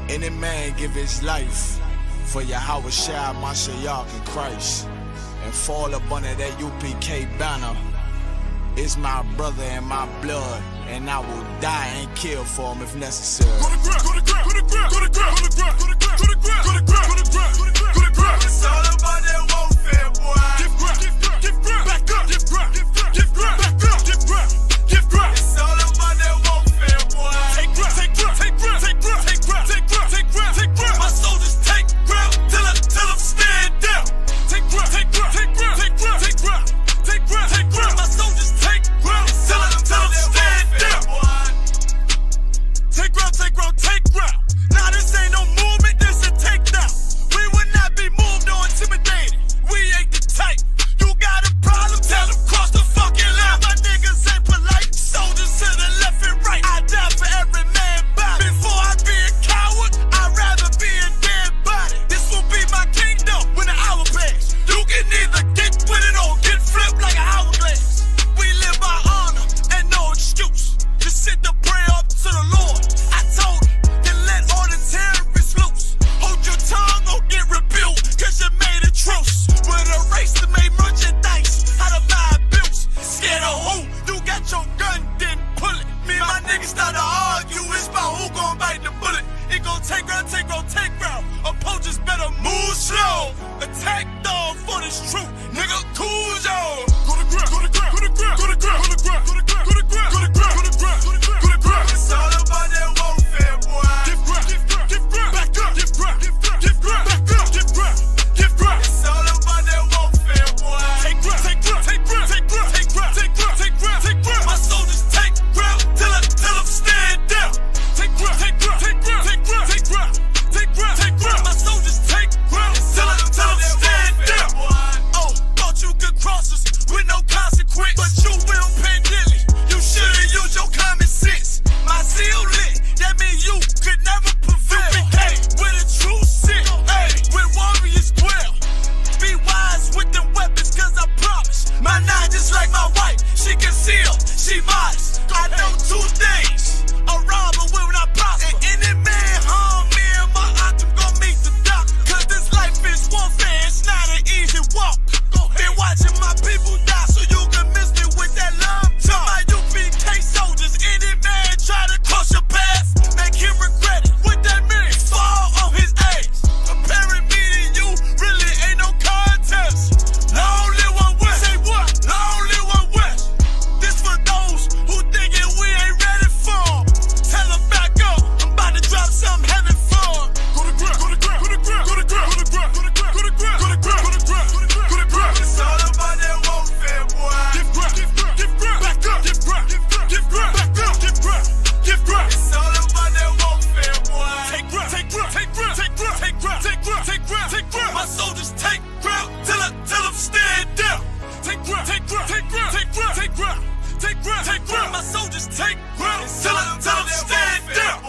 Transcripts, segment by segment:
Any man give his life for Yahweh Shai, Mashiach, and Christ, and fall up under that UPK banner, is my brother and my blood, and I will die and kill for him if necessary. Go to ground, go to ground, go to ground, go to ground, go to ground, go to ground, go to ground, go to ground, go to ground, go to ground. It's all about that warfare, boy. Give ground, give ground, back up, give ground, give ground, back up, give ground, give ground. It's all about that warfare, boy. Take ground, take ground, take ground, take ground, take ground, take ground, take ground, take ground. My soldiers take ground till I'm stand down. Take ground, take ground, take ground, take ground, take ground, take ground, take ground. My soldiers take ground till I'm stand down. Take ground, take ground, take ground. Now this ain't no movement, this a takedown. We will not be moved or intimidated. We ain't the type. You got a problem? Tell them cross the fucking line. My niggas ain't polite. Soldiers to the left and right. I die for every man body. Before I be a coward, I'd rather be a dead body. This will be my kingdom when the hour pass. You can either get with it or get flipped like an hourglass. We live by honor and no excuse. Just sit the prayer up to the Lord. I told him, then let all the terrorists loose. Hold your tongue or get rebuked, cause you made a truce. With a race to make merchandise out of my abuse. Scared of who? You got your gun, then pull it. Me and my niggas start to argue, it's about who gon' bite the bullet. It gon' take ground, take ground, take ground. Opponents better move slow. Attack dog for this truth, nigga, cool zone. Go to ground, go to ground, go to ground, go to ground, go to ground, go to ground, go to ground, go to ground, go to ground, go to ground. It's all about that warfare, boy. Give ground, give ground, back up, give ground, give ground, back up, give ground, give ground. It's all about that warfare, boy. Take ground, take ground, take ground, take ground, take ground, take ground, take ground, take ground. My soldiers take ground till I'm stand down. Take ground, take ground, take ground, take ground, take ground, take ground, take ground. My soldiers take ground till I'm stand down. Oh, thought you could cross us with no consequence, but you will pay dearly. You should've used your common sense. My zeal lit, that mean you could never prevail. Hey, with a true sit, hey, with warriors dwell. Be wise with them weapons, cause I promise. My nine just like my wife, she concealed, she modest. I know two things, a robber will not prosper. And any man harm me and my octave gon' meet the doctor. Cause this life is warfare, it's not an easy walk. Been watching my people die so you can miss me with that love talk. My UPK soldiers, any man try to cross your path, make him regret it. What that mean? Fall on his ass. Comparing me to you really ain't no contest. Long live one West. Say what? Long live one West. This for those who thinking we ain't ready for. Tell them back up. I'm about to drop something heavy for 'em. Go to ground, go to ground, go to ground, go to ground, go to ground, go to ground, go to ground, go to ground, go to ground, go to ground. It's all about that warfare, boy. Give ground, give ground, back up, give ground, give ground, back up, give ground, give ground. It's all about that warfare, boy. Take ground, take ground, take ground, take ground, take ground, take ground, take ground, take ground. My soldiers take ground till I'm stand down. Take ground, take ground, take ground, take ground, take ground, take ground, take ground. My soldiers take ground till I'm stand down.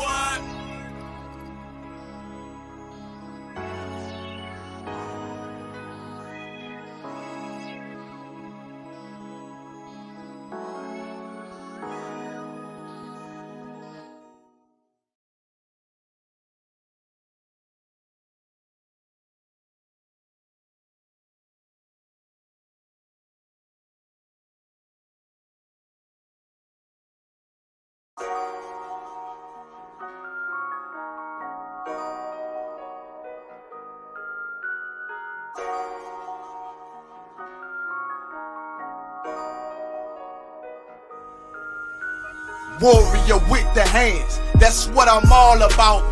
Warrior with the hands, that's what I'm all about.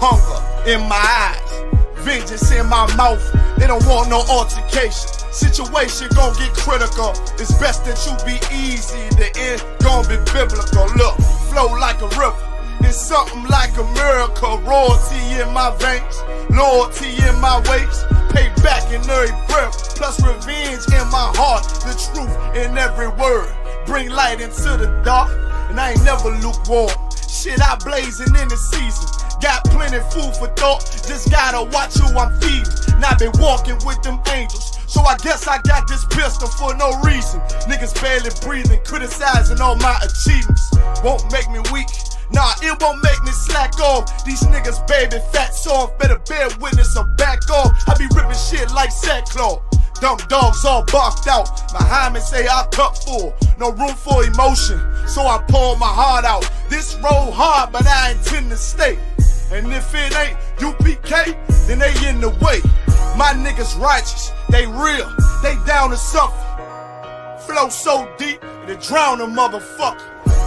Hunger in my eyes, vengeance in my mouth. They don't want no altercation. Situation gon' get critical. It's best that you be easy. The end gon' be biblical. Look, flow like a river. It's something like a miracle. Royalty in my veins, loyalty in my ways. Payback in every breath, plus revenge in my heart. The truth in every word. Bring light into the dark. And I ain't never lukewarm. Shit, I blazing in the season. Got plenty food for thought. Just gotta watch who I'm feeding. And I been walking with them angels. So I guess I got this pistol for no reason. Niggas barely breathing, criticizing all my achievements. Won't make me weak. Nah, it won't make me slack off. These niggas baby fat soft, better bear witness or back off. I be ripping shit like sackcloth. Dumb dogs all barked out. My hymen say I cup full, no room for emotion, so I pour my heart out. This road hard, but I intend to stay. And if it ain't UPK, then they in the way. My niggas righteous, they real, they down to suffer. Flow so deep, they drown a motherfucker.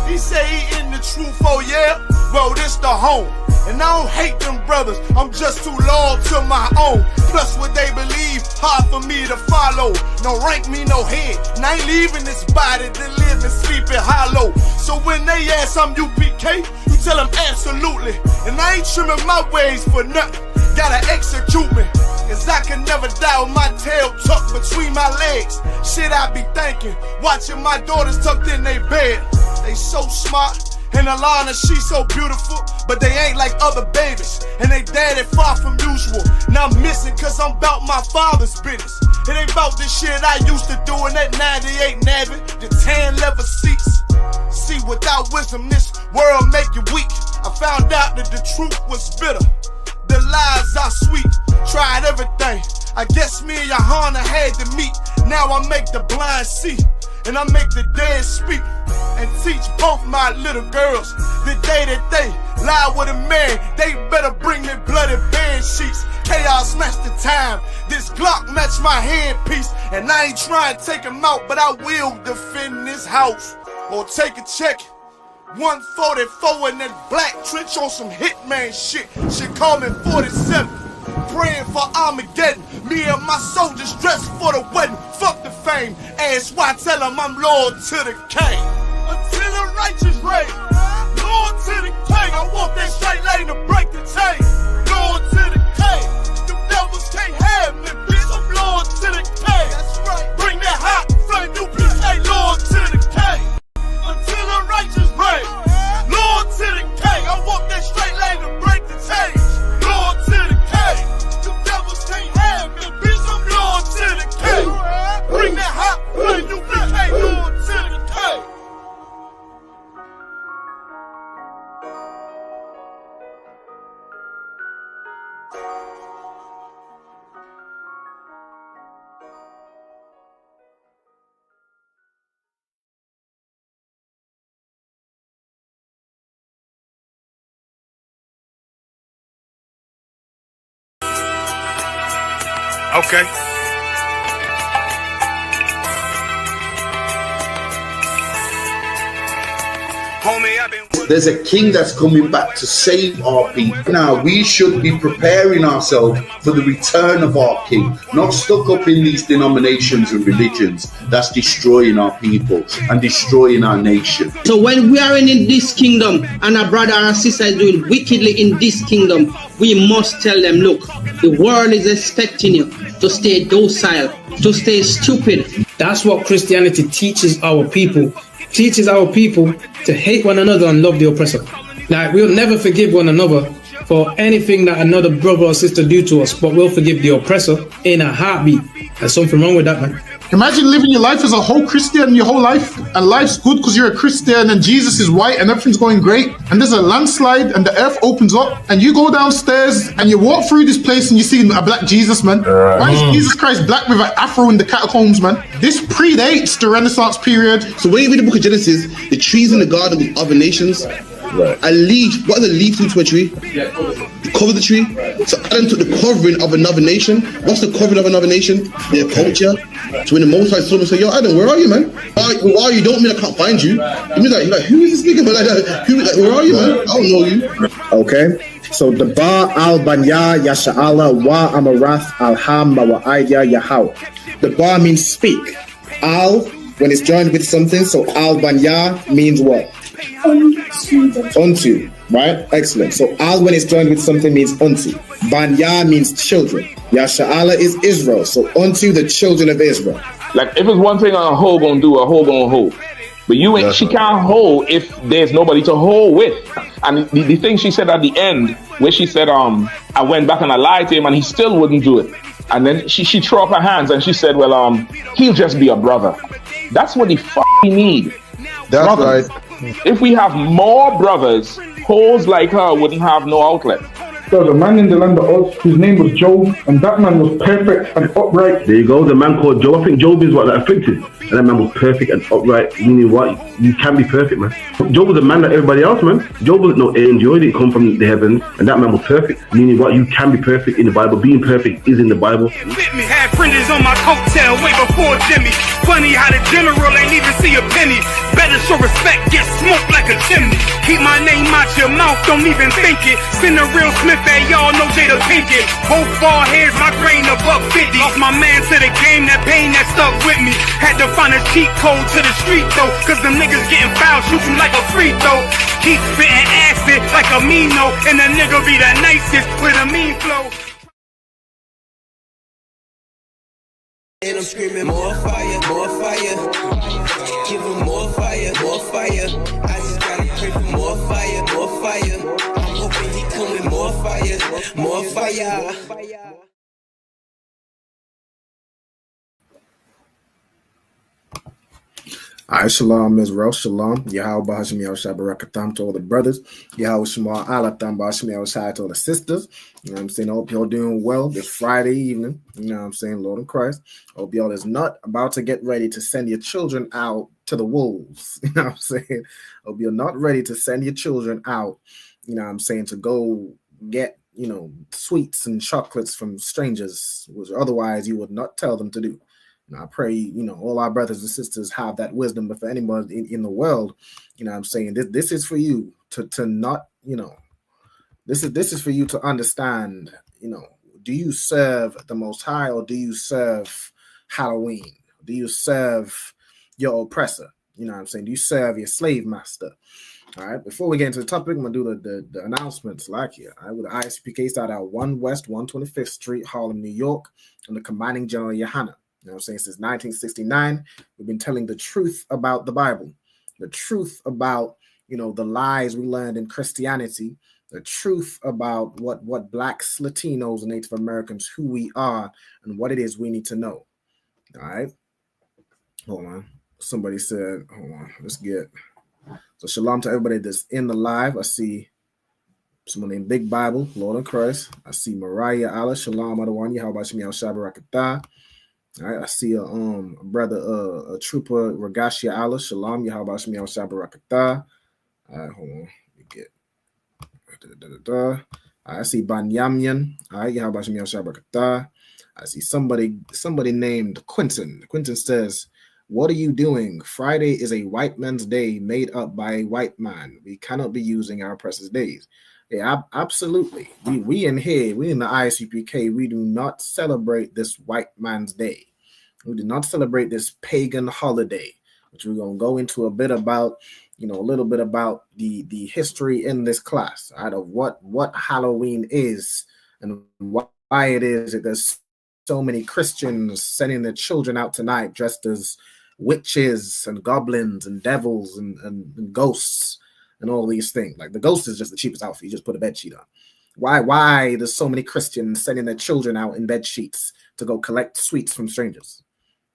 He say he in the truth, oh yeah? Well, this the home. And I don't hate them brothers, I'm just too loyal to my own. Plus what they believe, hard for me to follow. No rank me, no head, and I ain't leaving this body to live and sleep in hollow. So when they ask I'm UPK, you tell them absolutely. And I ain't trimming my ways for nothing, gotta execute me. Cause I can never die with my tail tucked between my legs. Shit I be thinking, watching my daughters tucked in their bed. They so smart, and Alana, she so beautiful, but they ain't like other babies, and they daddy far from usual. Now I'm missing cause I'm about my father's business. It ain't about this shit I used to do in that 98 Navy, the tan leather seats. See, without wisdom, this world make you weak. I found out that the truth was bitter, the lies are sweet. Tried everything, I guess me and Johanna had to meet. Now I make the blind see, and I make the dead speak. And teach both my little girls the day that they lie with a man, they better bring me bloody bed sheets. Chaos match the time, this Glock match my handpiece. And I ain't trying to take him out, but I will defend this house or take a check. 144 in that black trench on some hitman shit. She call me 47, praying for Armageddon. Me and my soldiers dressed for the wedding. Fuck the fame, ask why, tell them I'm loyal to the king. Until the righteous reign, loyal to the king. I want that straight lane to break the chain. Loyal to the king, the devils can't have me, bitch. I'm loyal to the king. That's right. Bring that hot flame, UPK, loyal to the king. Until the righteous reign, loyal to the king. I want that straight lane to break the chain. Loyal to the king, the devils can't have me, bitch. I'm loyal to the king. Bring that hot flame, UPK, loyal to the king. Okay. Homie, I've been. There's a king that's coming back to save our people. Now we should be preparing ourselves for the return of our king, not stuck up in these denominations and religions that's destroying our people and destroying our nation. So when we are in this kingdom and our brother and sister is doing wickedly in this kingdom, we must tell them, look, the world is expecting you to stay docile, to stay stupid. That's what Christianity teaches our people. Teaches our people to hate one another and love the oppressor. Like, we'll never forgive one another for anything that another brother or sister do to us, but we'll forgive the oppressor in a heartbeat. There's something wrong with that, man. Imagine living your life as a whole Christian your whole life, and life's good because you're a Christian and Jesus is white and everything's going great, and there's a landslide and the earth opens up and you go downstairs and you walk through this place and you see a black Jesus, man. Why is Jesus Christ black with an afro in the catacombs, man? This predates the Renaissance period. So when you read the book of Genesis, the trees in the garden with other nations, a leaf, what does a leaf do to a tree? Cover the tree. So Adam took the covering of another nation. What's the covering of another nation? Their culture. So when the Most High saw him and said, yo, Adam, where are you, man? Where are you? Don't mean I can't find you. He was like, who is this nigga? Where are you, man? I don't know you. Okay. So the Ba al Banya Yasha'ala wa Amarath al Hamma wa Aidya Yahweh. The Ba means speak. Al, when it's joined with something, so al Banya means what? Unto, right? Excellent. So al when it's joined with something means unto. Banya means children. Yasha'ala is Israel. So unto the children of Israel. Like if it's one thing a hoe gonna do, a hoe gonna hold. But you ain't. She can't hold if there's nobody to hold with. And the thing she said at the end, where she said, I went back and I lied to him, and he still wouldn't do it. And then she threw up her hands and she said, well, he'll just be a brother. That's what he need. That's brothers. Right. If we have more brothers hoes like her wouldn't have no outlet. There was a man in the land of Oz, his name was Job, and that man was perfect and upright. There you go, the man called Job. I think Job is what, like afflicted. And that man was perfect and upright, meaning what? You can be perfect, man. Job was a man like everybody else, man. Job wasn't no angel, he didn't come from the heavens, and that man was perfect, meaning what? You can be perfect in the Bible. Being perfect is in the Bible. Had fringes on my coattail way before Jimmy. Funny how the general ain't even see a penny. Better show respect, get smoked like a chimney. Keep my name out your mouth, don't even think it. Send a real Smith at y'all, know Jada Pinkett. Both ball heads, my grain above 50. Lost my man to the game, that pain that stuck with me. Had to find a cheat code to the street though, cause them niggas getting foul, shoot you like a free throw. Keep spitting acid like a Mino, and the nigga be the nicest with a mean flow. And I'm screaming more fire, more fire. Give them more fire, more fire. I just gotta pray for more fire, more fire. I'm hoping he come with more fire, more fire. All right, shalom, Israel, shalom. Yahweh Bahashim Yahushua Barakatam to all the brothers. Yahweh Shema Alatam Bahashim Yahushua to all the sisters. You know what I'm saying? I hope y'all doing well this Friday evening. You know what I'm saying? Lord in Christ. I hope y'all is not about to get ready to send your children out to the wolves. You know what I'm saying? I hope you're not ready to send your children out, you know what I'm saying, to go get, you know, sweets and chocolates from strangers, which otherwise you would not tell them to do. I pray, you know, all our brothers and sisters have that wisdom, but for anybody in the world, you know what I'm saying, this is for you to not, you know, this is for you to understand, you know, do you serve the Most High or do you serve Halloween? Do you serve your oppressor? You know what I'm saying? Do you serve your slave master? All right, before we get into the topic, I'm going to do the announcements like here. All right, with the ISUPK start out 1 West 125th Street, Harlem, New York, and the Commanding General Yohana. You know what I'm saying? Since 1969, we've been telling the truth about the Bible, the truth about, you know, the lies we learned in Christianity, the truth about what Blacks, Latinos, and Native Americans, who we are, and what it is we need to know. All right. Hold on. Somebody said, hold on. Let's get. So shalom to everybody that's in the live. I see someone named Big Bible, Lord in Christ. I see Mariah Allah, shalom Adawani, how about Shemi Al-Shabarakatah. All right, I see a brother, a trooper, Regashia Allah, shalom, Yahweh Shemi Al-Shabarakatah. All right, hold on, let me get. All right, I see Banyamyan. All right, Yahweh Shemi Al-Shabarakatah. I see somebody named Quentin. Quentin says, "What are you doing? Friday is a white man's day made up by a white man. We cannot be using our oppressors' days." Yeah, absolutely. We in here, we in the ISUPK, we do not celebrate this white man's day. We do not celebrate this pagan holiday, which we're going to go into a bit about, you know, a little bit about the history in this class, right, of what Halloween is and why it is that there's so many Christians sending their children out tonight dressed as witches and goblins and devils and ghosts. And all these things. Like the ghost is just the cheapest outfit. You just put a bed sheet on. Why there's so many Christians sending their children out in bed sheets to go collect sweets from strangers?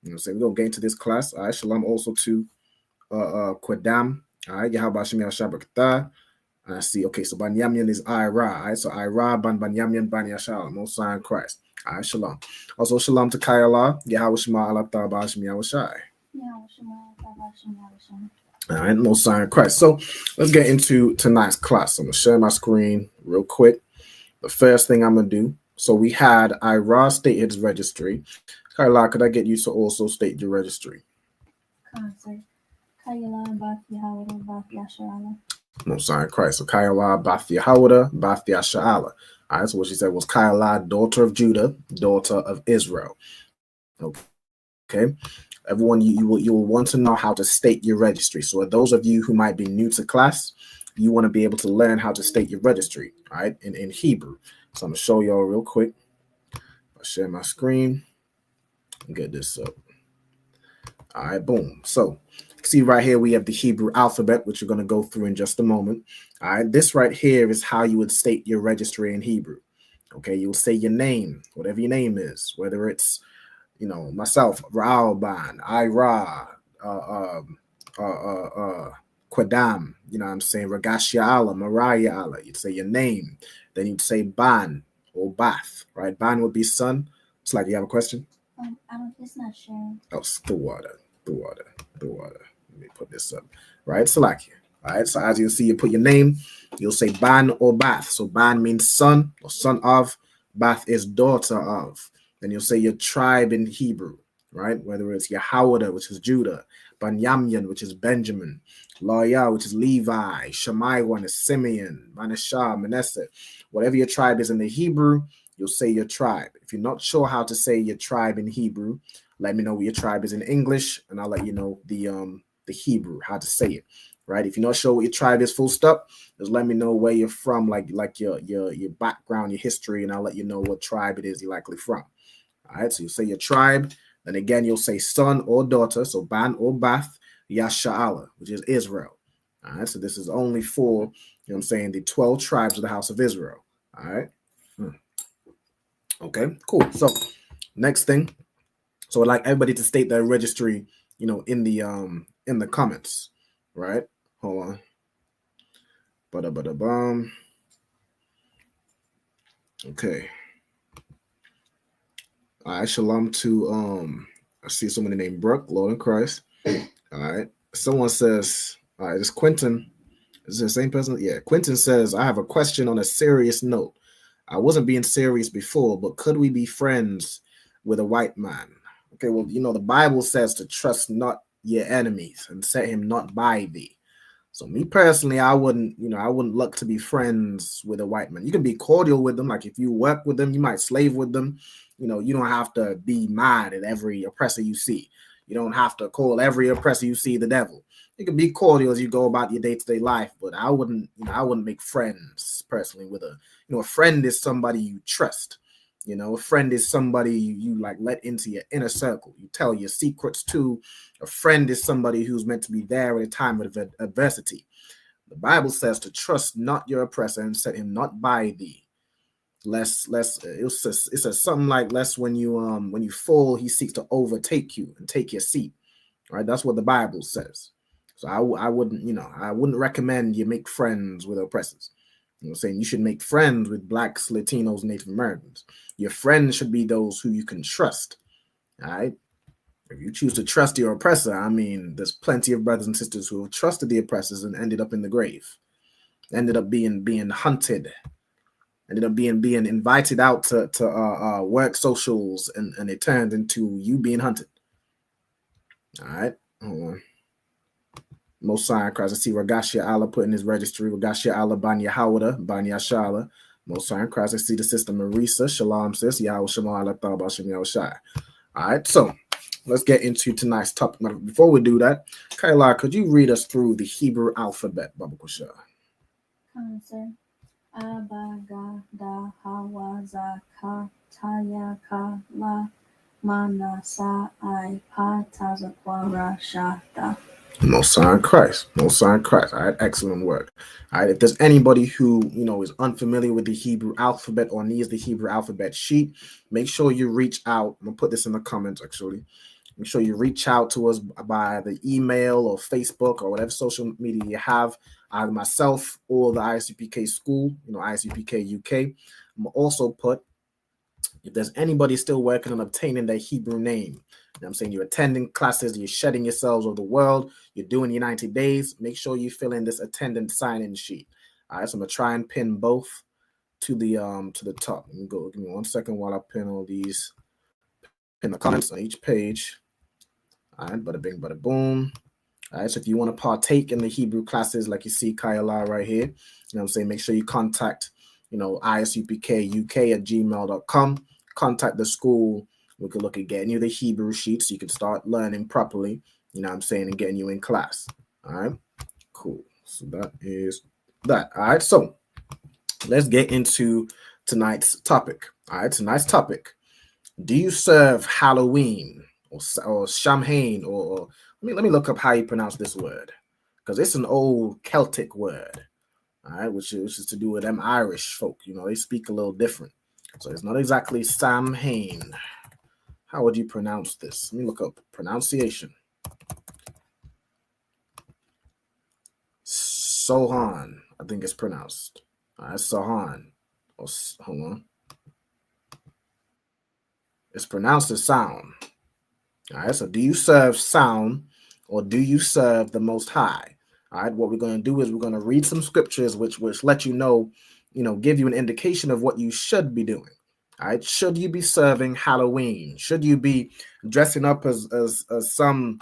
You know what I'm saying? We're going to get into this class. All right, shalom also to Quadam. All right, Yahweh Shemi Al-Shabarakatah. I see, okay, so Banyamyan is Ira. All right, so Ira, Banyamyan, Banya Shalom, Most High in Christ. All right, shalom. Also, shalom to Kayala. Yahweh Shema Allah-Tah Ba'ashmi Yahushai. All right, Most High in Christ. So let's get into tonight's class. I'm going to share my screen real quick. The first thing I'm going to do, so we had Ira state his registry. Kayla, could I get you to also state your registry? Most High in Christ. So Kayla, Bath Yahawada, Bath Yasha'ala. All right, so what she said was Kayla, daughter of Judah, daughter of Israel. Okay. Everyone, you will want to know how to state your registry. So those of you who might be new to class, you want to be able to learn how to state your registry, all right, in Hebrew. So I'm going to show y'all real quick. I'll share my screen and get this up. All right, boom. So see right here, we have the Hebrew alphabet, which we're going to go through in just a moment. All right, this right here is how you would state your registry in Hebrew. Okay, you'll say your name, whatever your name is, whether it's, you know, myself, Ra'alban, Ira, Quadam, you know what I'm saying? Regashia Allah, Mariah Allah. You'd say your name. Then you'd say Ban or Bath, right? Ban would be son. It's like you have a question? It's not sharing. Oh, it's the water. Let me put this up. Right? Salakia. All right. So as you see, you put your name, you'll say Ban or Bath. So Ban means son or son of. Bath is daughter of. Then you'll say your tribe in Hebrew, right? Whether it's Yahawada, which is Judah, Banyamyan, which is Benjamin, Loya, which is Levi, Shammai, is Simeon, Manasseh, Manasseh. Whatever your tribe is in the Hebrew, you'll say your tribe. If you're not sure how to say your tribe in Hebrew, let me know what your tribe is in English, and I'll let you know the Hebrew, how to say it. Right? If you're not sure what your tribe is, full stop, just let me know where you're from, like your background, your history, and I'll let you know what tribe it is you're likely from. All right, so you say your tribe, then again you'll say son or daughter, so Ban or Bath, Yasha'Allah, which is Israel. All right, so this is only for, you know what I'm saying, the 12 tribes of the house of Israel. All right. Okay, cool. So next thing, so I'd like everybody to state their registry, you know, in the comments, right? Hold on. Ba-da-ba-da-bum. Okay. All right, shalom to I see somebody named Brooke, Lord in Christ. All right. Someone says, all right, it's Quentin. Is it the same person? Yeah. Quentin says, I have a question on a serious note. I wasn't being serious before, but could we be friends with a white man? Okay, well, you know, the Bible says to trust not your enemies and set him not by thee. So me personally, I wouldn't look to be friends with a white man. You can be cordial with them. Like if you work with them, you might slave with them. You know, you don't have to be mad at every oppressor you see. You don't have to call every oppressor you see the devil. You can be cordial as you go about your day-to-day life, but I wouldn't make friends personally with a friend is somebody you trust. You know, a friend is somebody you like let into your inner circle. You tell your secrets to. A friend is somebody who's meant to be there at a time of adversity. The Bible says to trust not your oppressor and set him not by thee. It says something like, lest when you fall, he seeks to overtake you and take your seat. All right, that's what the Bible says. So I wouldn't recommend you make friends with oppressors. You know, saying you should make friends with blacks, Latinos, Native Americans. Your friends should be those who you can trust. All right. If you choose to trust your oppressor, I mean, there's plenty of brothers and sisters who have trusted the oppressors and ended up in the grave, ended up being hunted, ended up being invited out to work socials, and it turned into you being hunted. All right. Hold on. Most Sign Christ. I see Regashia Allah put in his registry. Regashia Allah Banya Hawada, Banya Shala. Most Sign Christ. I see the sister Marisa. Shalom sis. Yahweh Shalom Allah Thaba Shem Yahweh Shai. All right. So let's get into tonight's topic. Before we do that, Kayla, could you read us through the Hebrew alphabet, Baba Kusha? Come on, sir. Abba, Ga, Da, Hawa, Za, Ka, Taya, Ka, La, Mana, Sa, I, Pa, Taza, Ra, Sha, Da. Most Sign Christ. Most Sign Christ. All right, excellent work. All right, if there's anybody who is unfamiliar with the Hebrew alphabet or needs the Hebrew alphabet sheet, make sure you reach out. I'm gonna put this in the comments actually. Make sure you reach out to us by the email or Facebook or whatever social media you have, either myself or the ISUPK school, ISUPK UK. I'm gonna also put, if there's anybody still working on obtaining their Hebrew name, I'm saying you're attending classes, you're shedding yourselves of the world, you're doing your 90 days, make sure you fill in this attendance sign-in sheet. All right, so I'm gonna try and pin both to the top. Let me go. Give me 1 second while I pin all these. Pin the comments on each page. All right, bada bing, bada boom. All right, so if you want to partake in the Hebrew classes, like you see Kayala right here, I'm saying make sure you contact, ISUPKUK@gmail.com. Contact the school. We could look at getting you the Hebrew sheet so you can start learning properly, and getting you in class. All right, cool. So that is that. All right, so let's get into tonight's topic. All right, tonight's topic. Do you serve Halloween or Samhain or let me look up how you pronounce this word, because it's an old Celtic word. All right, which is to do with them Irish folk. They speak a little different. So it's not exactly Samhain. How would you pronounce this? Let me look up pronunciation. Sohan, I think it's pronounced. All right, Sohan. Oh, hold on. It's pronounced as sound. All right, so do you serve sound or do you serve the Most High? All right, what we're going to do is we're going to read some scriptures which let you know, give you an indication of what you should be doing. All right, should you be serving Halloween? Should you be dressing up as some,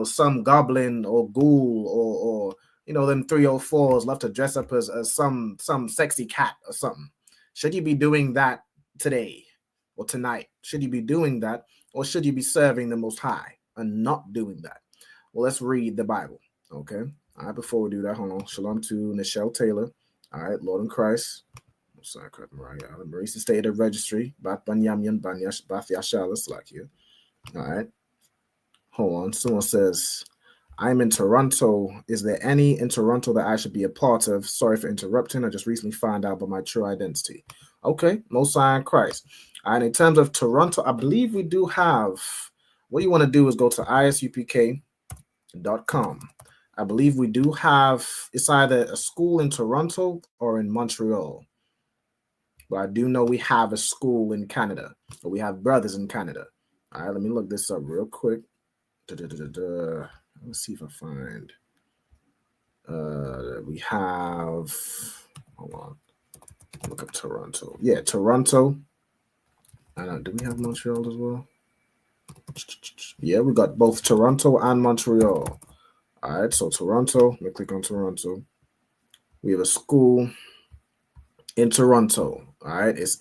some goblin or ghoul or them 304s love to dress up as some sexy cat or something? Should you be doing that today or tonight? Should you be doing that, or should you be serving the Most High and not doing that? Well, let's read the Bible, okay? All right, before we do that, hold on. Shalom to Nichelle Taylor. All right, Lord in Christ. Sorry, Marisa State of Registry. Bat Banyamyan Banyash Bath Yashalas like here. All right. Hold on. Someone says, I'm in Toronto. Is there any in Toronto that I should be a part of? Sorry for interrupting. I just recently found out about my true identity. Okay, Most High in Christ. And in terms of Toronto, I believe we do have, what you want to do is go to ISUPK.com. I believe we do have, it's either a school in Toronto or in Montreal. But I do know we have a school in Canada, or we have brothers in Canada. All right, let me look this up real quick. Let's see if I find. We have, hold on, look up Toronto. Yeah, Toronto. Do we have Montreal as well? Yeah, we got both Toronto and Montreal. All right, so Toronto, let me click on Toronto. We have a school in Toronto. All right, it's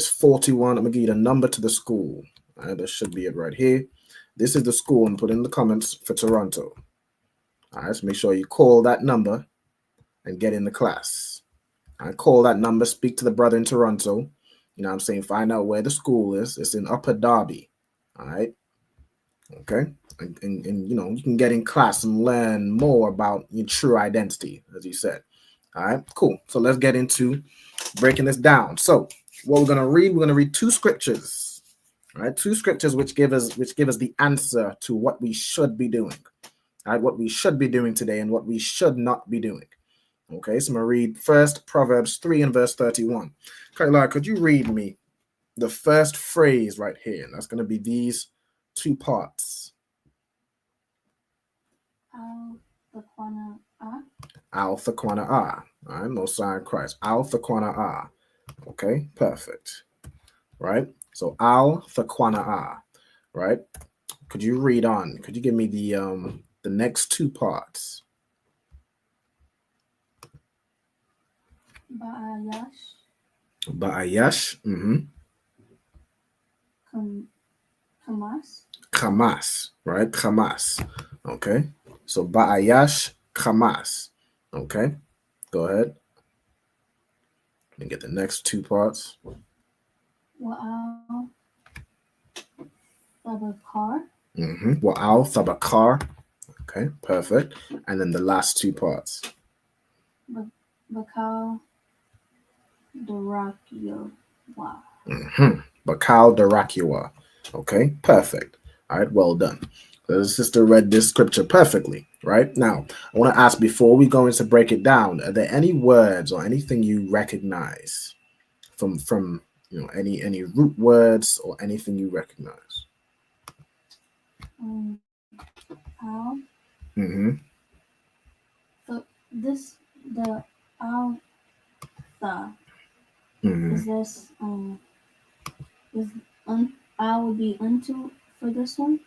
41. I'm gonna give you the number to the school. All right, that should be it right here. This is the school, and put in the comments for Toronto. All right, so make sure you call that number and get in the class. I call that number, speak to the brother in Toronto. You know what I'm saying? Find out where the school is. It's in Upper Darby. All right. Okay. And you can get in class and learn more about your true identity, as you said. All right, cool. So let's get into breaking this down. So what we're going to read two scriptures. All right, two scriptures which give us the answer to what we should be doing. All right, what we should be doing today and what we should not be doing. Okay, so I'm going to read first Proverbs 3 and verse 31. Okay, Lord, could you read me the first phrase right here? And that's going to be these two parts. Al Thakwana Ah. All right, Most High in Christ. Al Thakwana Ah. Okay, perfect. Right? So Al Thakwana Ah. Right? Could you read on? Could you give me the next two parts? Ba'ayash. Kamas. Right? Kamas. Okay. So Ba'ayash, Kamas. Okay. Go ahead. Let me get the next two parts. Wa'al Thabakar. Wa'al Thabakar. Okay, perfect. And then the last two parts. Bakal Darakiwa. Bakal Darakiwa. Okay, perfect. All right, well done. The sister read this scripture perfectly, right? Now, I want to ask, before we go into break it down, are there any words or anything you recognize from any root words or anything you recognize? Al. So the al tha. Is this al would be unto for this one,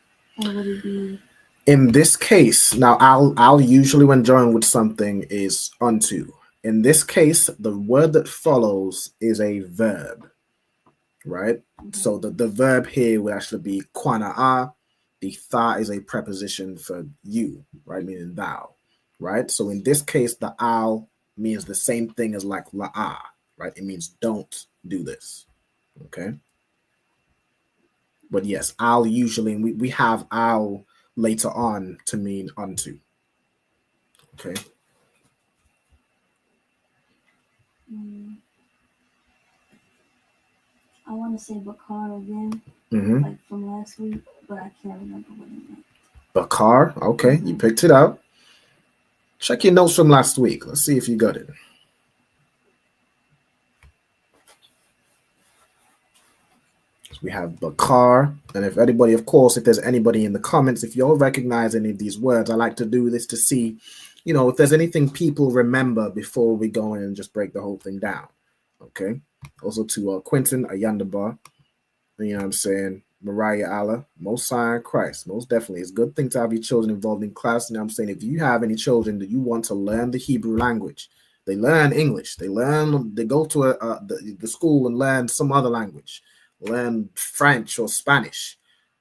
or would it be? In this case, now I'll usually, when joined with something, is unto. In this case, the word that follows is a verb, right? So the verb here would actually be kwana'a. The tha is a preposition for you, right? Meaning thou, right? So in this case, the al means the same thing as like la'a, right? It means don't do this, okay? But yes, al usually, and we have al later on to mean unto. Okay. I want to say Bakar again, like from last week, but I can't remember what it meant. Bakar, okay, you picked it out. Check your notes from last week. Let's see if you got it. So we have Bakar. And if anybody, of course, if there's anybody in the comments, if you all recognize any of these words, I like to do this to see, you know, if there's anything people remember before we go in and just break the whole thing down. Okay. Also to Quentin Ayandabar, you know what I'm saying? Mariah Allah, most High Christ, most definitely. It's a good thing to have your children involved in class. You know what I'm saying? If you have any children that you want to learn the Hebrew language, they learn English, they go to the school and learn some other language, learn French or Spanish.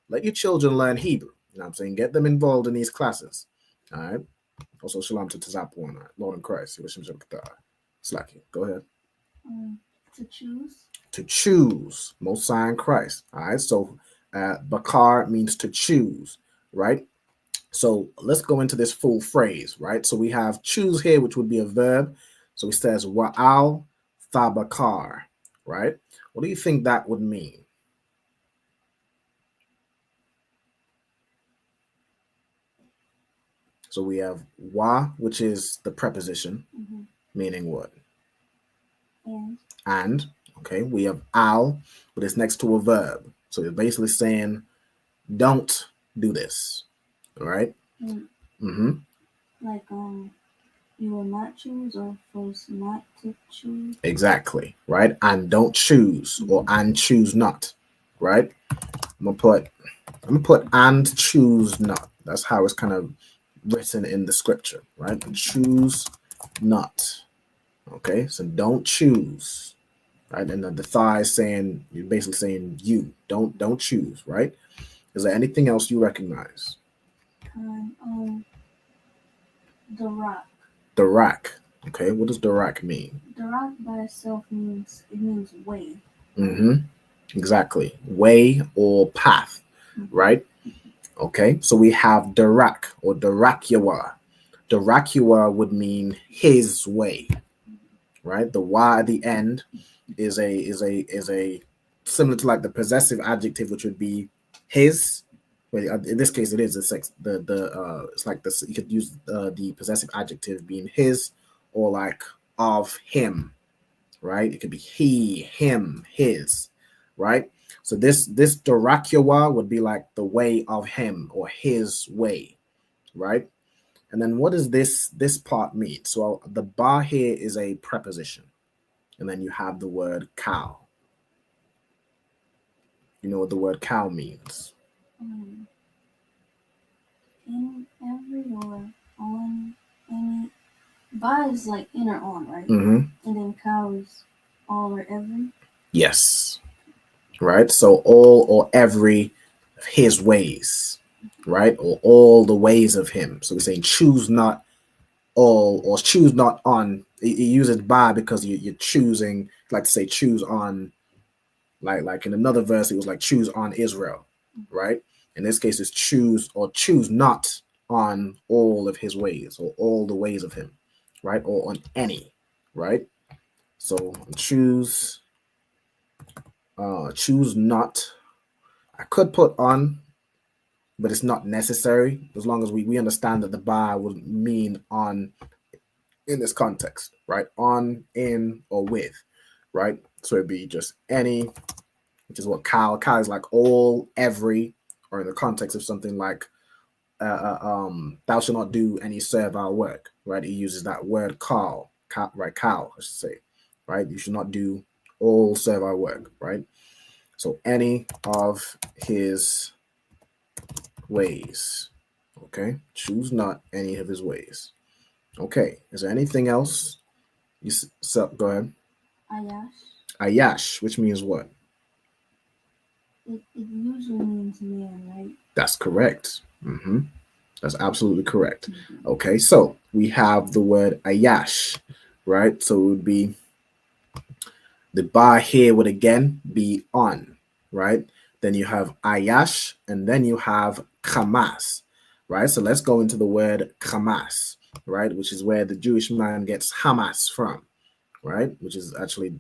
Let your children learn Hebrew. You know what I'm saying? Get them involved in these classes. All right. Also, shalom to Tazapwan, Lord in Christ. Slacky. Go ahead. To choose. To choose. Most High in Christ. All right. So Bakar means to choose, right? So let's go into this full phrase, right? So we have choose here, which would be a verb. So it says wa'al thabakar, right? What do you think that would mean? So we have wa, which is the preposition, meaning what? And. Okay, we have al, but it's next to a verb. So you're basically saying, don't do this. All right? Like, you will not choose or force not to choose. Exactly, right? And don't choose or and choose not, right? I'm gonna put and choose not. That's how it's kind of written in the scripture, right? And choose not. Okay, so don't choose. Right, and the thigh is saying, you're basically saying you don't choose, right? Is there anything else you recognize? Darak. Darak. Okay, what does darak mean? Darak by itself means way. Exactly, way or path, right? Okay, so we have darak or darakyawa. Darakyawa would mean his way, right? The y at the end is a similar to like the possessive adjective, which would be his. Well, in this case, it is it's like it's like this. You could use the possessive adjective being his or like of him, right? It could be he, him, his, right? So this darakyawa would be like the way of him or his way, right? And then what does this part mean? So the ba here is a preposition. And then you have the word cow. You know what the word cow means? In every or on any. Ba is like in or on, right? And then cow is all or every. Yes. Right? So all or every of his ways, right? Or all the ways of him. So we're saying choose not all or choose not on. It uses ba because you're choosing, like to say choose on, like in another verse, it was like choose on Israel, right? In this case, it's choose or choose not on all of his ways or all the ways of him, right? Or on any, right? So choose not. I could put on, but it's not necessary as long as we understand that the ba would mean on in this context, right? On, in, or with, right? So it'd be just any, which is what cow is like all, every, or in the context of something like thou shalt not do any servile work, right? It uses that word cow, right? Cow, I should say, right? You should not do all servile work, right? So any of his ways, okay? Choose not any of his ways. Okay, is there anything else? Go ahead. Ayash, which means what? It usually means man, right? That's correct. That's absolutely correct. Okay, so we have the word ayash, right? So it would be the ba here would again be on, right? Then you have ayash, and then you have chamas, right? So let's go into the word chamas, right? Which is where the Jewish man gets Hamas from, right? Which is actually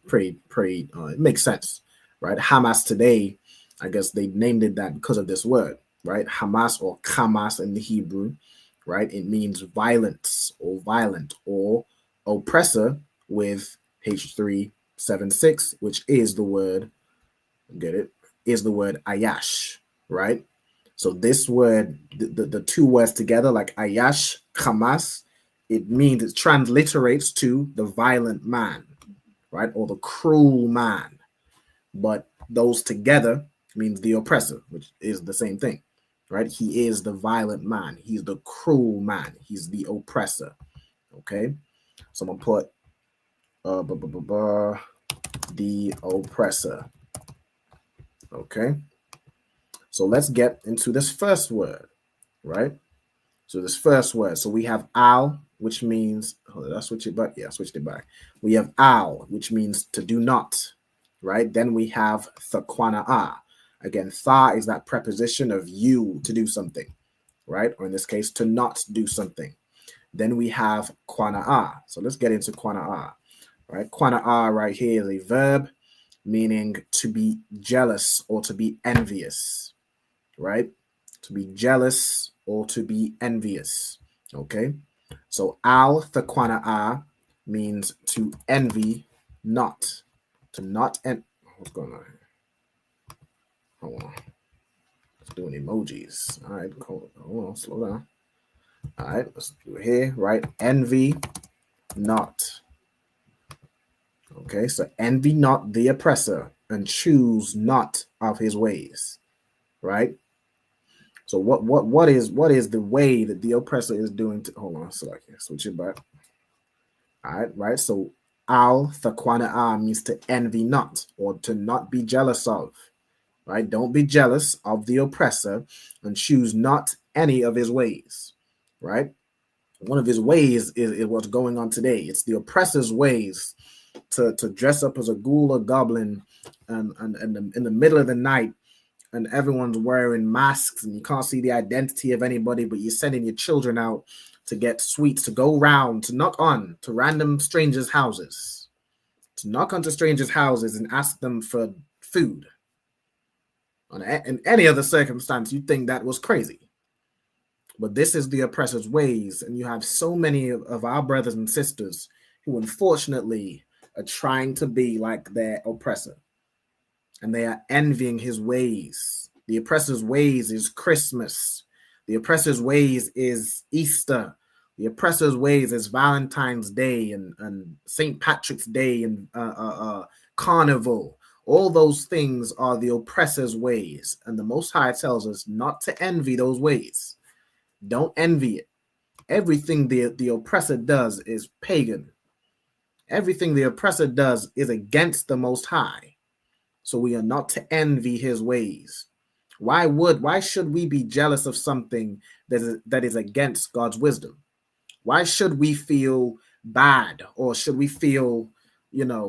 pretty, it makes sense, right? Hamas today, I guess they named it that because of this word, right? Hamas or Hamas in the Hebrew, right? It means violence or violent, or oppressor with H376, which is the word, get it, is the word Ayash, right? So this word, the two words together, like Ayash, Hamas, it means, it transliterates to the violent man, right? Or the cruel man. But those together means the oppressor, which is the same thing, right? He is the violent man. He's the cruel man. He's the oppressor, okay? So I'm going to put the oppressor, okay? So let's get into this first word, right? So this first word, so we have al, which means, did I switch it back? Yeah, I switched it back. We have al, which means to do not, right? Then we have thakwana. Again, tha is that preposition of you to do something, right? Or in this case, to not do something. Then we have kwana. So let's get into kwana, right? Kwana right here is a verb meaning to be jealous or to be envious, right? To be jealous or to be envious, okay? So al thakwana means to envy not, to not what's going on here? Hold on. Let's do emojis. All right, hold on, slow down. All right, let's do it here, right? Envy not. Okay, so envy not the oppressor and choose not of his ways, right? So what is the way that the oppressor is doing to, hold on, so I can switch it back. All right, right? So al thakwana means to envy not, or to not be jealous of, right? Don't be jealous of the oppressor and choose not any of his ways, right? One of his ways is what's going on today. It's the oppressor's ways to dress up as a ghoul or goblin and in the middle of the night, and everyone's wearing masks and you can't see the identity of anybody, but you're sending your children out to get sweets, to go round, to knock on to random strangers' houses, to knock onto strangers' houses and ask them for food. In any other circumstance, you'd think that was crazy. But this is the oppressor's ways, and you have so many of our brothers and sisters who unfortunately are trying to be like their oppressor, and they are envying his ways. The oppressor's ways is Christmas. The oppressor's ways is Easter. The oppressor's ways is Valentine's Day and St. Patrick's Day and Carnival. All those things are the oppressor's ways, and the Most High tells us not to envy those ways. Don't envy it. Everything the oppressor does is pagan. Everything the oppressor does is against the Most High. So we are not to envy his ways. Why should we be jealous of something that is against God's wisdom? Why should we feel bad, or should we feel, like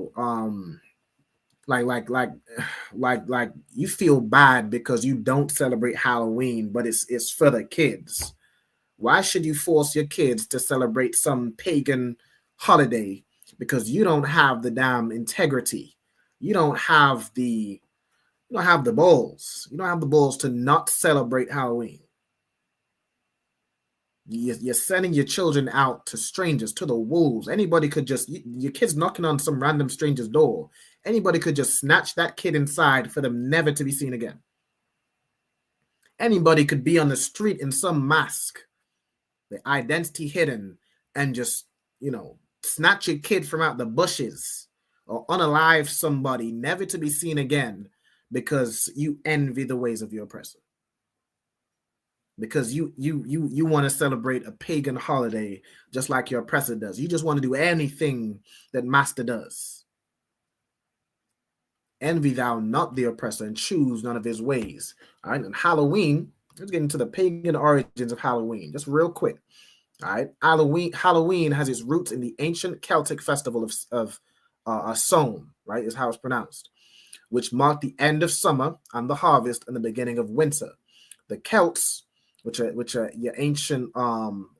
you feel bad because you don't celebrate Halloween, but it's for the kids? Why should you force your kids to celebrate some pagan holiday because you don't have the damn integrity? You don't have the balls. You don't have the balls to not celebrate Halloween. You're sending your children out to strangers, to the wolves. Anybody could just, your kid's knocking on some random stranger's door. Anybody could just snatch that kid inside for them never to be seen again. Anybody could be on the street in some mask, the identity hidden, and just, snatch your kid from out the bushes or unalive somebody never to be seen again because you envy the ways of your oppressor. Because you want to celebrate a pagan holiday just like your oppressor does. You just want to do anything that master does. Envy thou not the oppressor and choose none of his ways. All right, and Halloween, let's get into the pagan origins of Halloween, just real quick. All right, Halloween has its roots in the ancient Celtic festival of Samhain, right, is how it's pronounced, which marked the end of summer and the harvest and the beginning of winter. The Celts, which are your ancient